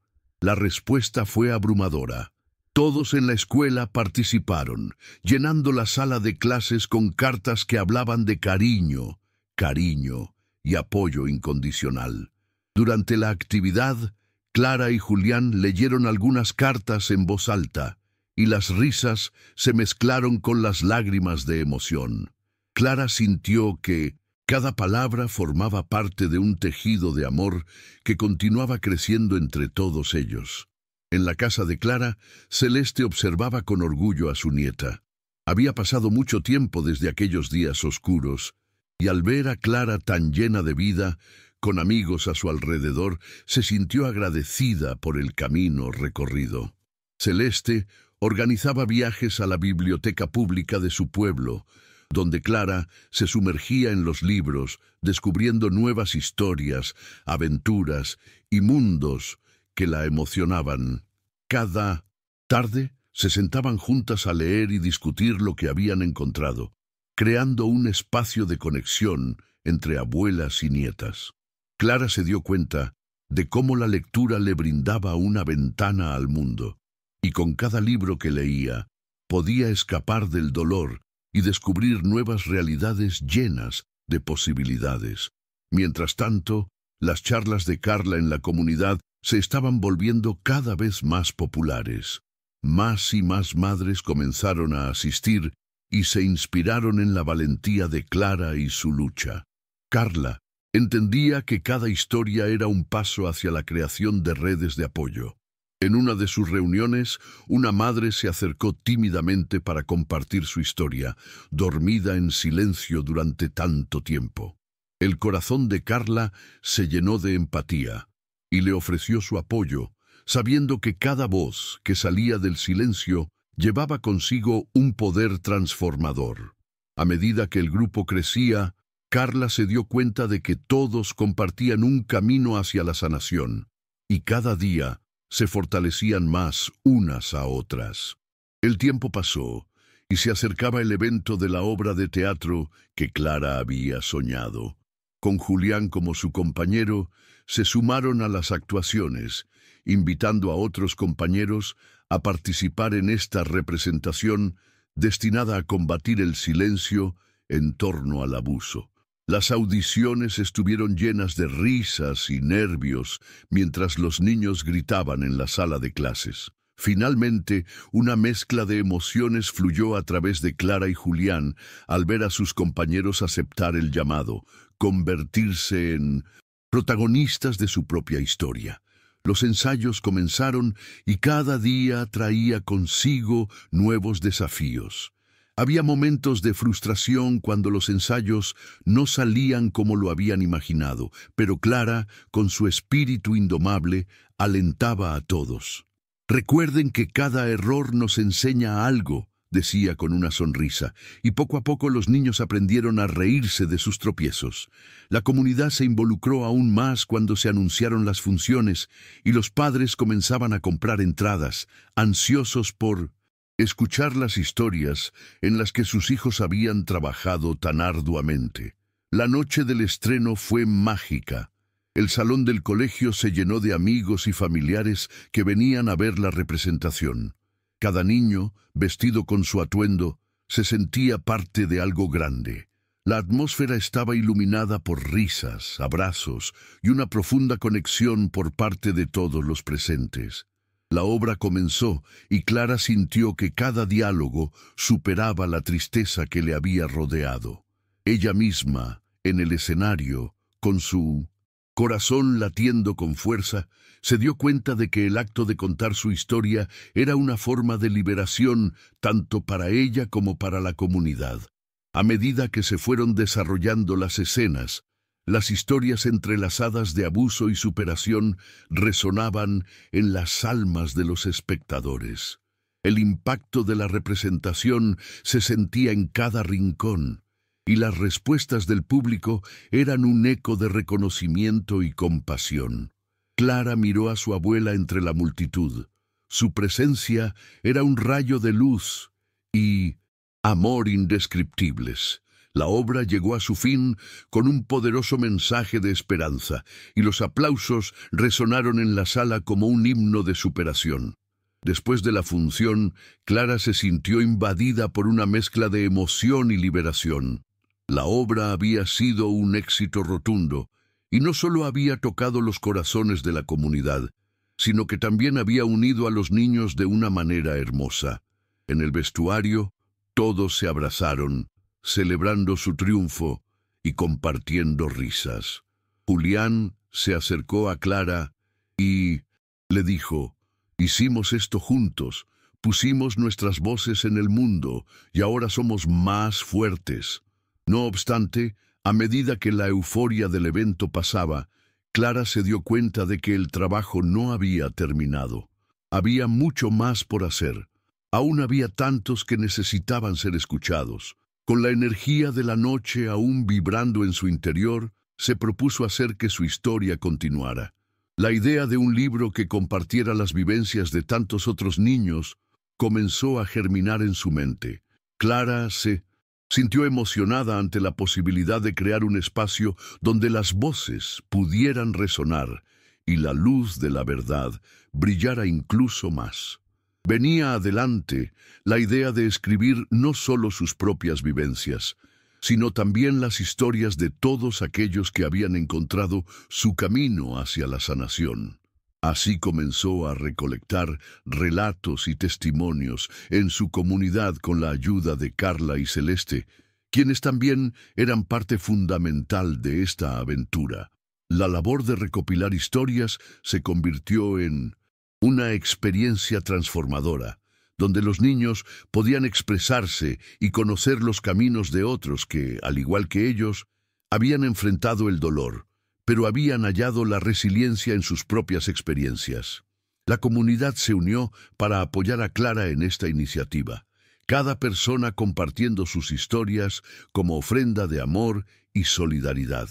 La respuesta fue abrumadora. Todos en la escuela participaron, llenando la sala de clases con cartas que hablaban de cariño y apoyo incondicional. Durante la actividad, Clara y Julián leyeron algunas cartas en voz alta, y las risas se mezclaron con las lágrimas de emoción. Clara sintió que cada palabra formaba parte de un tejido de amor que continuaba creciendo entre todos ellos. En la casa de Clara, Celeste observaba con orgullo a su nieta. Había pasado mucho tiempo desde aquellos días oscuros, y al ver a Clara tan llena de vida, con amigos a su alrededor, se sintió agradecida por el camino recorrido. Celeste organizaba viajes a la biblioteca pública de su pueblo, donde Clara se sumergía en los libros, descubriendo nuevas historias, aventuras y mundos que la emocionaban. Cada tarde se sentaban juntas a leer y discutir lo que habían encontrado, creando un espacio de conexión entre abuelas y nietas. Clara se dio cuenta de cómo la lectura le brindaba una ventana al mundo, y con cada libro que leía, podía escapar del dolor y descubrir nuevas realidades llenas de posibilidades. Mientras tanto, las charlas de Carla en la comunidad se estaban volviendo cada vez más populares. Más y más madres comenzaron a asistir y se inspiraron en la valentía de Clara y su lucha. Carla entendía que cada historia era un paso hacia la creación de redes de apoyo. En una de sus reuniones, una madre se acercó tímidamente para compartir su historia, dormida en silencio durante tanto tiempo. El corazón de Carla se llenó de empatía y le ofreció su apoyo, sabiendo que cada voz que salía del silencio llevaba consigo un poder transformador. A medida que el grupo crecía, Carla se dio cuenta de que todos compartían un camino hacia la sanación, y cada día se fortalecían más unas a otras. El tiempo pasó, y se acercaba el evento de la obra de teatro que Clara había soñado. Con Julián como su compañero, se sumaron a las actuaciones, invitando a otros compañeros a participar en esta representación destinada a combatir el silencio en torno al abuso. Las audiciones estuvieron llenas de risas y nervios mientras los niños gritaban en la sala de clases. Finalmente, una mezcla de emociones fluyó a través de Clara y Julián al ver a sus compañeros aceptar el llamado, convertirse en protagonistas de su propia historia. Los ensayos comenzaron y cada día traía consigo nuevos desafíos. Había momentos de frustración cuando los ensayos no salían como lo habían imaginado, pero Clara, con su espíritu indomable, alentaba a todos. «Recuerden que cada error nos enseña algo», decía con una sonrisa, y poco a poco los niños aprendieron a reírse de sus tropiezos. La comunidad se involucró aún más cuando se anunciaron las funciones y los padres comenzaban a comprar entradas, ansiosos por escuchar las historias en las que sus hijos habían trabajado tan arduamente. La noche del estreno fue mágica. El salón del colegio se llenó de amigos y familiares que venían a ver la representación. Cada niño, vestido con su atuendo, se sentía parte de algo grande. La atmósfera estaba iluminada por risas, abrazos y una profunda conexión por parte de todos los presentes. La obra comenzó y Clara sintió que cada diálogo superaba la tristeza que le había rodeado. Ella misma, en el escenario, con su corazón latiendo con fuerza, se dio cuenta de que el acto de contar su historia era una forma de liberación tanto para ella como para la comunidad. A medida que se fueron desarrollando las escenas, las historias entrelazadas de abuso y superación resonaban en las almas de los espectadores. El impacto de la representación se sentía en cada rincón, y las respuestas del público eran un eco de reconocimiento y compasión. Clara miró a su abuela entre la multitud. Su presencia era un rayo de luz y amor indescriptibles. La obra llegó a su fin con un poderoso mensaje de esperanza, y los aplausos resonaron en la sala como un himno de superación. Después de la función, Clara se sintió invadida por una mezcla de emoción y liberación. La obra había sido un éxito rotundo, y no solo había tocado los corazones de la comunidad, sino que también había unido a los niños de una manera hermosa. En el vestuario, todos se abrazaron, celebrando su triunfo y compartiendo risas. Julián se acercó a Clara y le dijo: «Hicimos esto juntos, pusimos nuestras voces en el mundo y ahora somos más fuertes». No obstante, a medida que la euforia del evento pasaba, Clara se dio cuenta de que el trabajo no había terminado. Había mucho más por hacer. Aún había tantos que necesitaban ser escuchados. Con la energía de la noche aún vibrando en su interior, se propuso hacer que su historia continuara. La idea de un libro que compartiera las vivencias de tantos otros niños comenzó a germinar en su mente. Clara se sintió emocionada ante la posibilidad de crear un espacio donde las voces pudieran resonar y la luz de la verdad brillara incluso más. Venía adelante la idea de escribir no solo sus propias vivencias, sino también las historias de todos aquellos que habían encontrado su camino hacia la sanación. Así comenzó a recolectar relatos y testimonios en su comunidad con la ayuda de Carla y Celeste, quienes también eran parte fundamental de esta aventura. La labor de recopilar historias se convirtió en una experiencia transformadora, donde los niños podían expresarse y conocer los caminos de otros que, al igual que ellos, habían enfrentado el dolor, pero habían hallado la resiliencia en sus propias experiencias. La comunidad se unió para apoyar a Clara en esta iniciativa, cada persona compartiendo sus historias como ofrenda de amor y solidaridad.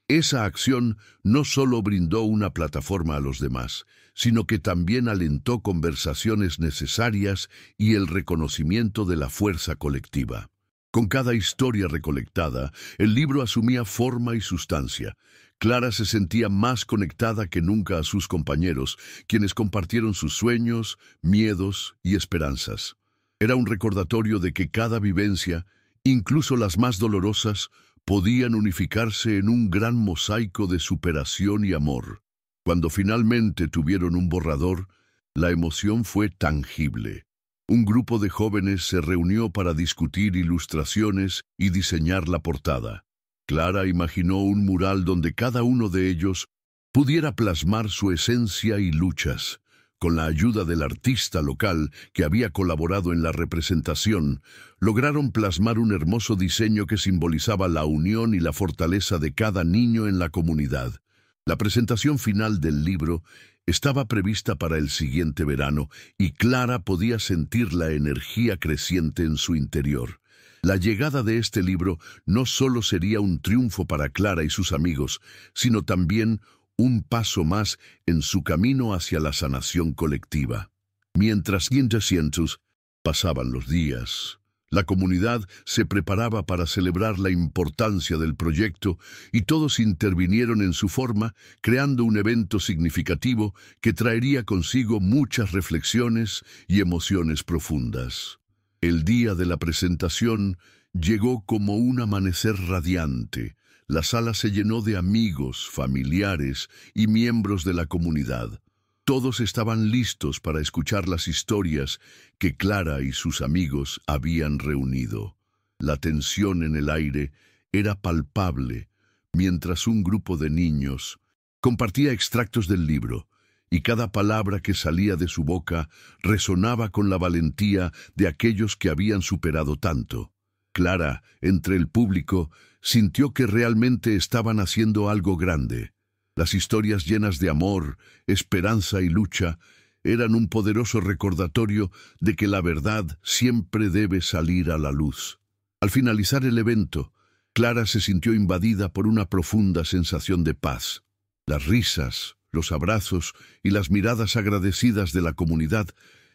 Esa acción no solo brindó una plataforma a los demás, sino que también alentó conversaciones necesarias y el reconocimiento de la fuerza colectiva. Con cada historia recolectada, el libro asumía forma y sustancia. Clara se sentía más conectada que nunca a sus compañeros, quienes compartieron sus sueños, miedos y esperanzas. Era un recordatorio de que cada vivencia, incluso las más dolorosas, podían unificarse en un gran mosaico de superación y amor. Cuando finalmente tuvieron un borrador, la emoción fue tangible. Un grupo de jóvenes se reunió para discutir ilustraciones y diseñar la portada. Clara imaginó un mural donde cada uno de ellos pudiera plasmar su esencia y luchas. Con la ayuda del artista local que había colaborado en la representación, lograron plasmar un hermoso diseño que simbolizaba la unión y la fortaleza de cada niño en la comunidad. La presentación final del libro estaba prevista para el siguiente verano y Clara podía sentir la energía creciente en su interior. La llegada de este libro no solo sería un triunfo para Clara y sus amigos, sino también un paso más en su camino hacia la sanación colectiva. Mientras cientos pasaban los días, la comunidad se preparaba para celebrar la importancia del proyecto y todos intervinieron en su forma, creando un evento significativo que traería consigo muchas reflexiones y emociones profundas. El día de la presentación llegó como un amanecer radiante. La sala se llenó de amigos, familiares y miembros de la comunidad. Todos estaban listos para escuchar las historias que Clara y sus amigos habían reunido. La tensión en el aire era palpable, mientras un grupo de niños compartía extractos del libro, y cada palabra que salía de su boca resonaba con la valentía de aquellos que habían superado tanto. Clara, entre el público, sintió que realmente estaban haciendo algo grande. Las historias llenas de amor, esperanza y lucha eran un poderoso recordatorio de que la verdad siempre debe salir a la luz. Al finalizar el evento, Clara se sintió invadida por una profunda sensación de paz. Las risas, los abrazos y las miradas agradecidas de la comunidad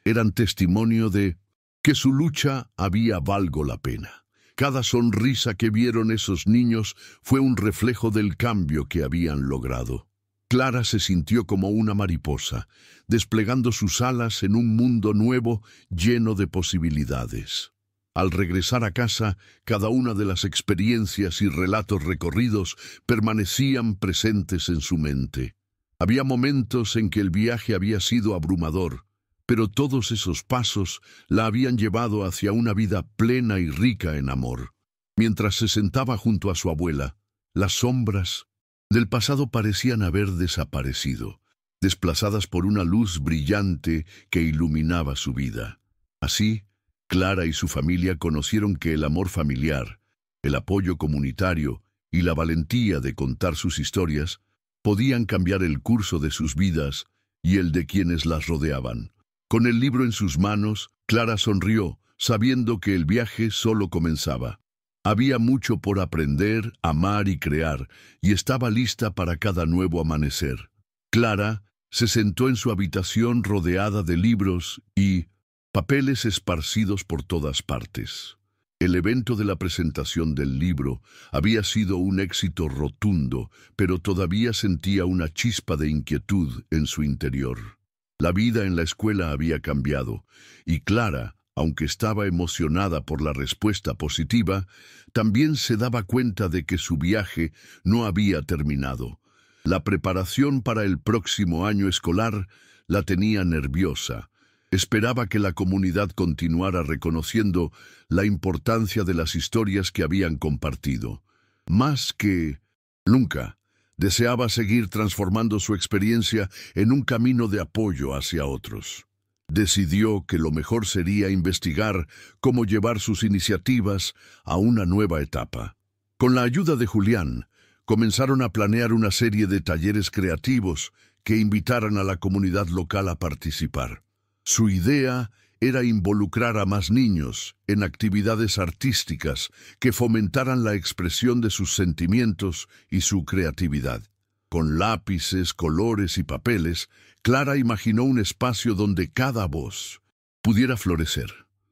eran testimonio de que su lucha había valgo la pena. Cada sonrisa que vieron esos niños fue un reflejo del cambio que habían logrado. Clara se sintió como una mariposa, desplegando sus alas en un mundo nuevo lleno de posibilidades. Al regresar a casa, cada una de las experiencias y relatos recorridos permanecían presentes en su mente. Había momentos en que el viaje había sido abrumador, pero todos esos pasos la habían llevado hacia una vida plena y rica en amor. Mientras se sentaba junto a su abuela, las sombras del pasado parecían haber desaparecido, desplazadas por una luz brillante que iluminaba su vida. Así, Clara y su familia conocieron que el amor familiar, el apoyo comunitario y la valentía de contar sus historias podían cambiar el curso de sus vidas y el de quienes las rodeaban. Con el libro en sus manos, Clara sonrió, sabiendo que el viaje solo comenzaba. Había mucho por aprender, amar y crear, y estaba lista para cada nuevo amanecer. Clara se sentó en su habitación rodeada de libros y papeles esparcidos por todas partes. El evento de la presentación del libro había sido un éxito rotundo, pero todavía sentía una chispa de inquietud en su interior. La vida en la escuela había cambiado, y Clara, aunque estaba emocionada por la respuesta positiva, también se daba cuenta de que su viaje no había terminado. La preparación para el próximo año escolar la tenía nerviosa. Esperaba que la comunidad continuara reconociendo la importancia de las historias que habían compartido. Más que nunca, deseaba seguir transformando su experiencia en un camino de apoyo hacia otros. Decidió que lo mejor sería investigar cómo llevar sus iniciativas a una nueva etapa. Con la ayuda de Julián, comenzaron a planear una serie de talleres creativos que invitaran a la comunidad local a participar. Su idea era involucrar a más niños en actividades artísticas que fomentaran la expresión de sus sentimientos y su creatividad. Con lápices, colores y papeles, Clara imaginó un espacio donde cada voz pudiera florecer.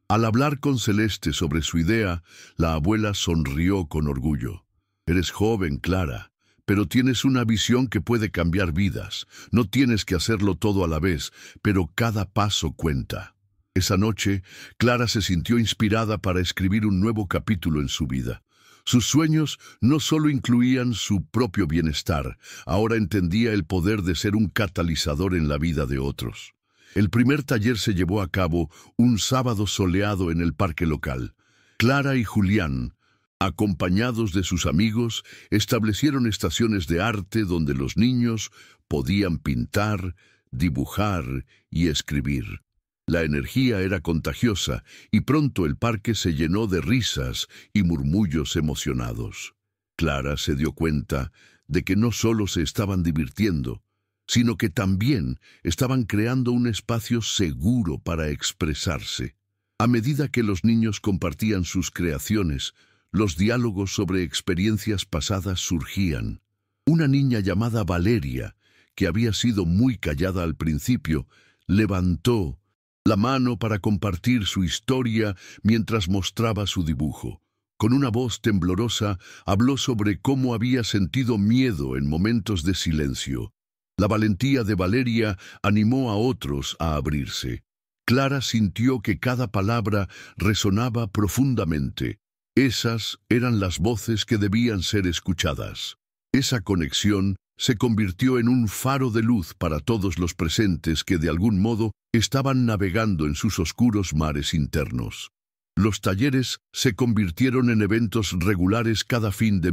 Al hablar con Celeste sobre su idea, la abuela sonrió con orgullo. «Eres joven, Clara, pero tienes una visión que puede cambiar vidas. No tienes que hacerlo todo a la vez, pero cada paso cuenta». Esa noche, Clara se sintió inspirada para escribir un nuevo capítulo en su vida. Sus sueños no solo incluían su propio bienestar, ahora entendía el poder de ser un catalizador en la vida de otros. El primer taller se llevó a cabo un sábado soleado en el parque local. Clara y Julián, acompañados de sus amigos, establecieron estaciones de arte donde los niños podían pintar, dibujar y escribir. La energía era contagiosa y pronto el parque se llenó de risas y murmullos emocionados. Clara se dio cuenta de que no solo se estaban divirtiendo, sino que también estaban creando un espacio seguro para expresarse. A medida que los niños compartían sus creaciones, los diálogos sobre experiencias pasadas surgían. Una niña llamada Valeria, que había sido muy callada al principio, levantó la mano para compartir su historia mientras mostraba su dibujo. Con una voz temblorosa, habló sobre cómo había sentido miedo en momentos de silencio. La valentía de Valeria animó a otros a abrirse. Clara sintió que cada palabra resonaba profundamente. Esas eran las voces que debían ser escuchadas. Esa conexión se convirtió en un faro de luz para todos los presentes que de algún modo estaban navegando en sus oscuros mares internos. Los talleres se convirtieron en eventos regulares cada fin de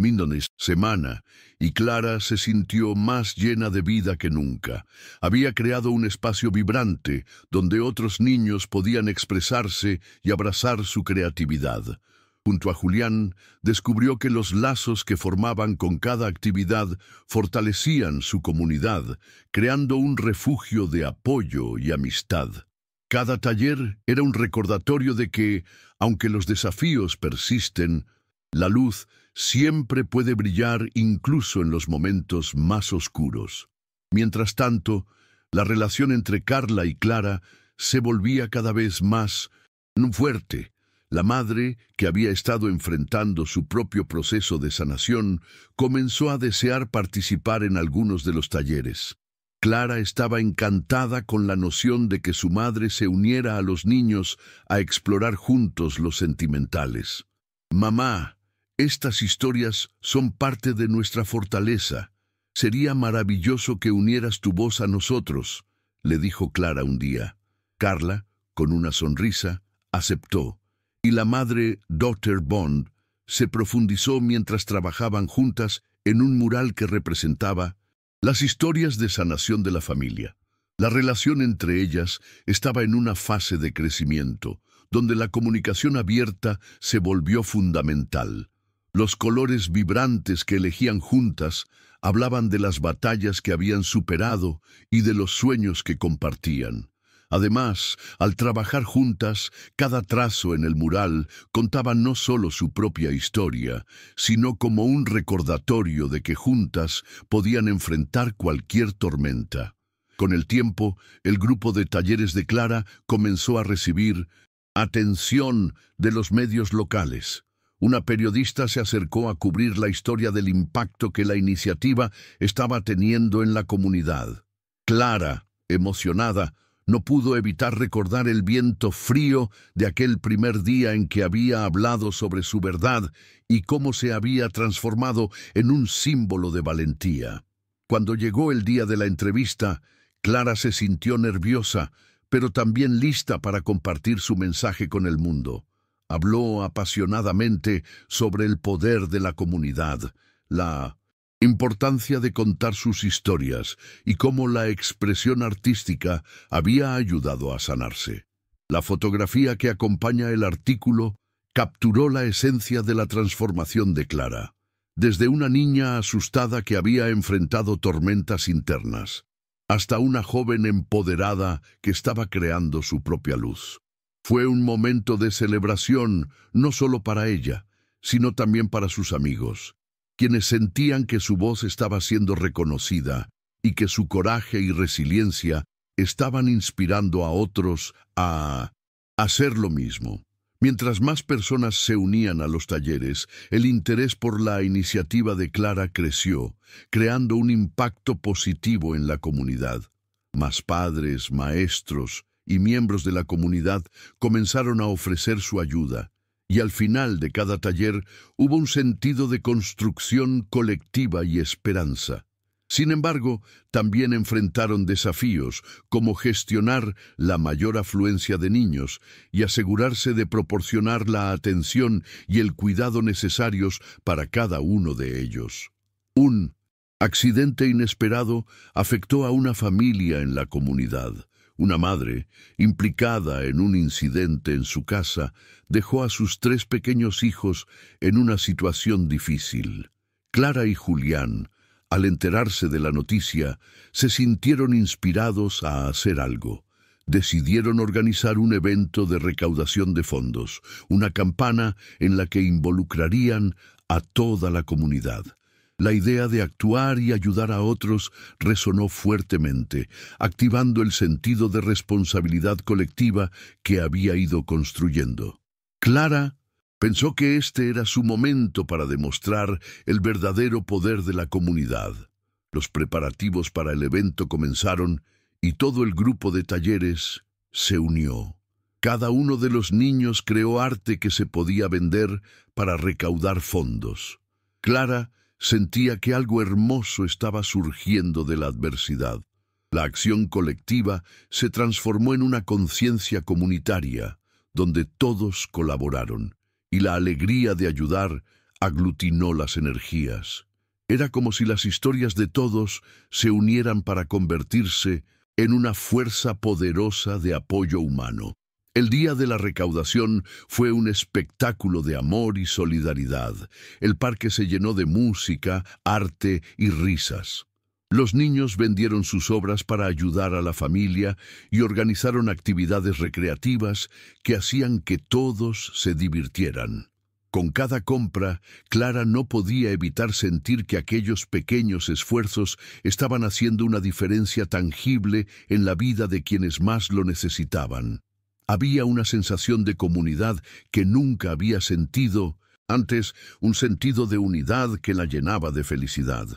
semana, y Clara se sintió más llena de vida que nunca. Había creado un espacio vibrante donde otros niños podían expresarse y abrazar su creatividad. Junto a Julián, descubrió que los lazos que formaban con cada actividad fortalecían su comunidad, creando un refugio de apoyo y amistad. Cada taller era un recordatorio de que, aunque los desafíos persisten, la luz siempre puede brillar incluso en los momentos más oscuros. Mientras tanto, la relación entre Carla y Clara se volvía cada vez más fuerte. La madre, que había estado enfrentando su propio proceso de sanación, comenzó a desear participar en algunos de los talleres. Clara estaba encantada con la noción de que su madre se uniera a los niños a explorar juntos los sentimentales. «Mamá, estas historias son parte de nuestra fortaleza. Sería maravilloso que unieras tu voz a nosotros», le dijo Clara un día. Carla, con una sonrisa, aceptó. Y la madre, Dr. Bond, se profundizó mientras trabajaban juntas en un mural que representaba las historias de sanación de la familia. La relación entre ellas estaba en una fase de crecimiento, donde la comunicación abierta se volvió fundamental. Los colores vibrantes que elegían juntas hablaban de las batallas que habían superado y de los sueños que compartían. Además, al trabajar juntas, cada trazo en el mural contaba no solo su propia historia, sino como un recordatorio de que juntas podían enfrentar cualquier tormenta. Con el tiempo, el grupo de talleres de Clara comenzó a recibir atención de los medios locales. Una periodista se acercó a cubrir la historia del impacto que la iniciativa estaba teniendo en la comunidad. Clara, emocionada, no pudo evitar recordar el viento frío de aquel primer día en que había hablado sobre su verdad y cómo se había transformado en un símbolo de valentía. Cuando llegó el día de la entrevista, Clara se sintió nerviosa, pero también lista para compartir su mensaje con el mundo. Habló apasionadamente sobre el poder de la comunidad, la importancia de contar sus historias y cómo la expresión artística había ayudado a sanarse. La fotografía que acompaña el artículo capturó la esencia de la transformación de Clara. Desde una niña asustada que había enfrentado tormentas internas, hasta una joven empoderada que estaba creando su propia luz. Fue un momento de celebración, no solo para ella, sino también para sus amigos, quienes sentían que su voz estaba siendo reconocida y que su coraje y resiliencia estaban inspirando a otros a hacer lo mismo. Mientras más personas se unían a los talleres, el interés por la iniciativa de Clara creció, creando un impacto positivo en la comunidad. Más padres, maestros y miembros de la comunidad comenzaron a ofrecer su ayuda, y al final de cada taller hubo un sentido de construcción colectiva y esperanza. Sin embargo, también enfrentaron desafíos como gestionar la mayor afluencia de niños y asegurarse de proporcionar la atención y el cuidado necesarios para cada uno de ellos. Un accidente inesperado afectó a una familia en la comunidad. Una madre, implicada en un incidente en su casa, dejó a sus 3 pequeños hijos en una situación difícil. Clara y Julián, al enterarse de la noticia, se sintieron inspirados a hacer algo. Decidieron organizar un evento de recaudación de fondos, una campaña en la que involucrarían a toda la comunidad. La idea de actuar y ayudar a otros resonó fuertemente, activando el sentido de responsabilidad colectiva que había ido construyendo. Clara pensó que este era su momento para demostrar el verdadero poder de la comunidad. Los preparativos para el evento comenzaron y todo el grupo de talleres se unió. Cada uno de los niños creó arte que se podía vender para recaudar fondos. Clara sentía que algo hermoso estaba surgiendo de la adversidad. La acción colectiva se transformó en una conciencia comunitaria, donde todos colaboraron, y la alegría de ayudar aglutinó las energías. Era como si las historias de todos se unieran para convertirse en una fuerza poderosa de apoyo humano. El día de la recaudación fue un espectáculo de amor y solidaridad. El parque se llenó de música, arte y risas. Los niños vendieron sus obras para ayudar a la familia y organizaron actividades recreativas que hacían que todos se divirtieran. Con cada compra, Clara no podía evitar sentir que aquellos pequeños esfuerzos estaban haciendo una diferencia tangible en la vida de quienes más lo necesitaban. Había una sensación de comunidad que nunca había sentido antes, un sentido de unidad que la llenaba de felicidad.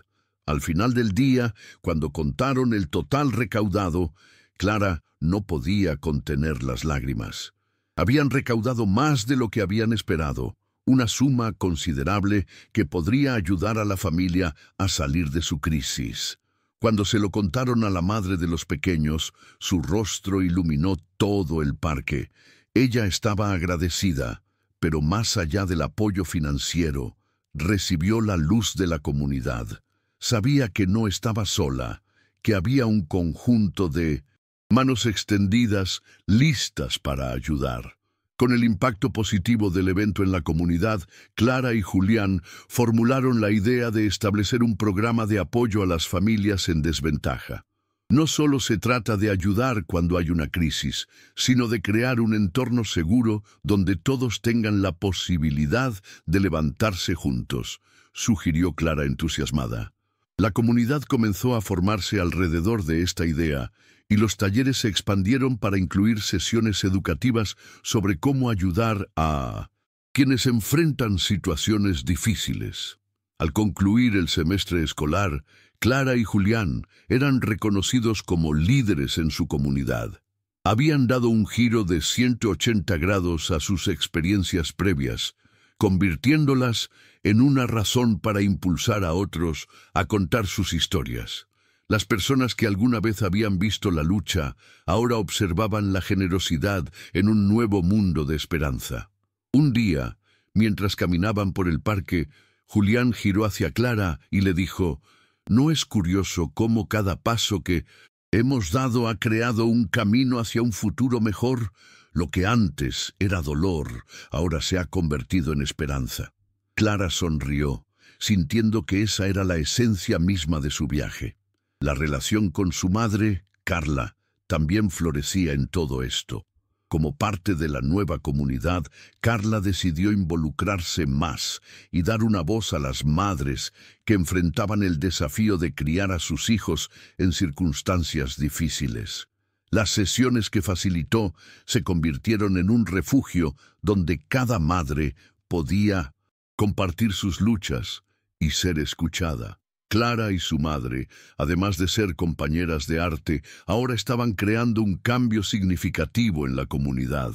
Al final del día, cuando contaron el total recaudado, Clara no podía contener las lágrimas. Habían recaudado más de lo que habían esperado, una suma considerable que podría ayudar a la familia a salir de su crisis. Cuando se lo contaron a la madre de los pequeños, su rostro iluminó todo el parque. Ella estaba agradecida, pero más allá del apoyo financiero, recibió la luz de la comunidad. Sabía que no estaba sola, que había un conjunto de manos extendidas listas para ayudar. Con el impacto positivo del evento en la comunidad, Clara y Julián formularon la idea de establecer un programa de apoyo a las familias en desventaja. No solo se trata de ayudar cuando hay una crisis, sino de crear un entorno seguro donde todos tengan la posibilidad de levantarse juntos, sugirió Clara entusiasmada. La comunidad comenzó a formarse alrededor de esta idea, y los talleres se expandieron para incluir sesiones educativas sobre cómo ayudar a quienes enfrentan situaciones difíciles. Al concluir el semestre escolar, Clara y Julián eran reconocidos como líderes en su comunidad. Habían dado un giro de 180 grados a sus experiencias previas, convirtiéndolas en una razón para impulsar a otros a contar sus historias. Las personas que alguna vez habían visto la lucha, ahora observaban la generosidad en un nuevo mundo de esperanza. Un día, mientras caminaban por el parque, Julián giró hacia Clara y le dijo: «¿No es curioso cómo cada paso que hemos dado ha creado un camino hacia un futuro mejor? Lo que antes era dolor, ahora se ha convertido en esperanza». Clara sonrió, sintiendo que esa era la esencia misma de su viaje. La relación con su madre, Carla, también florecía en todo esto. Como parte de la nueva comunidad, Carla decidió involucrarse más y dar una voz a las madres que enfrentaban el desafío de criar a sus hijos en circunstancias difíciles. Las sesiones que facilitó se convirtieron en un refugio donde cada madre podía compartir sus luchas y ser escuchada. Clara y su madre, además de ser compañeras de arte, ahora estaban creando un cambio significativo en la comunidad.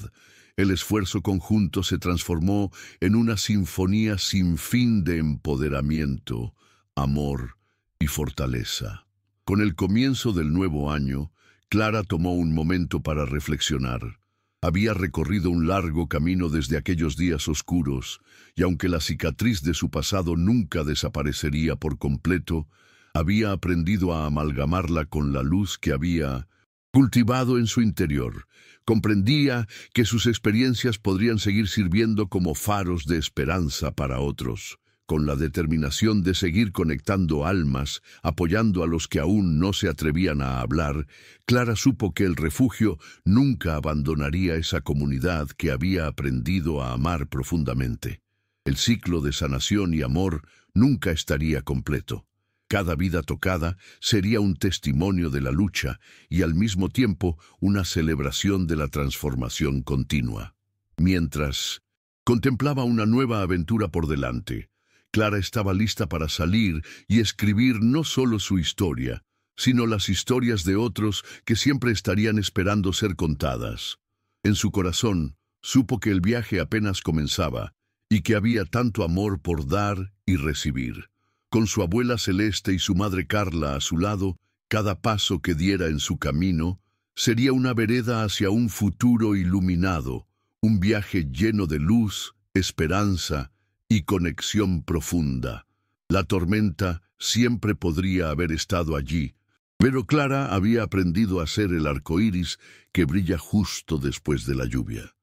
El esfuerzo conjunto se transformó en una sinfonía sin fin de empoderamiento, amor y fortaleza. Con el comienzo del nuevo año, Clara tomó un momento para reflexionar. Había recorrido un largo camino desde aquellos días oscuros, y aunque la cicatriz de su pasado nunca desaparecería por completo, había aprendido a amalgamarla con la luz que había cultivado en su interior. Comprendía que sus experiencias podrían seguir sirviendo como faros de esperanza para otros. Con la determinación de seguir conectando almas, apoyando a los que aún no se atrevían a hablar, Clara supo que el refugio nunca abandonaría esa comunidad que había aprendido a amar profundamente. El ciclo de sanación y amor nunca estaría completo. Cada vida tocada sería un testimonio de la lucha y al mismo tiempo una celebración de la transformación continua. Mientras contemplaba una nueva aventura por delante, Clara estaba lista para salir y escribir no solo su historia, sino las historias de otros que siempre estarían esperando ser contadas. En su corazón, supo que el viaje apenas comenzaba y que había tanto amor por dar y recibir. Con su abuela Celeste y su madre Carla a su lado, cada paso que diera en su camino sería una vereda hacia un futuro iluminado, un viaje lleno de luz, esperanza y conexión profunda. La tormenta siempre podría haber estado allí, pero Clara había aprendido a ser el arco iris que brilla justo después de la lluvia.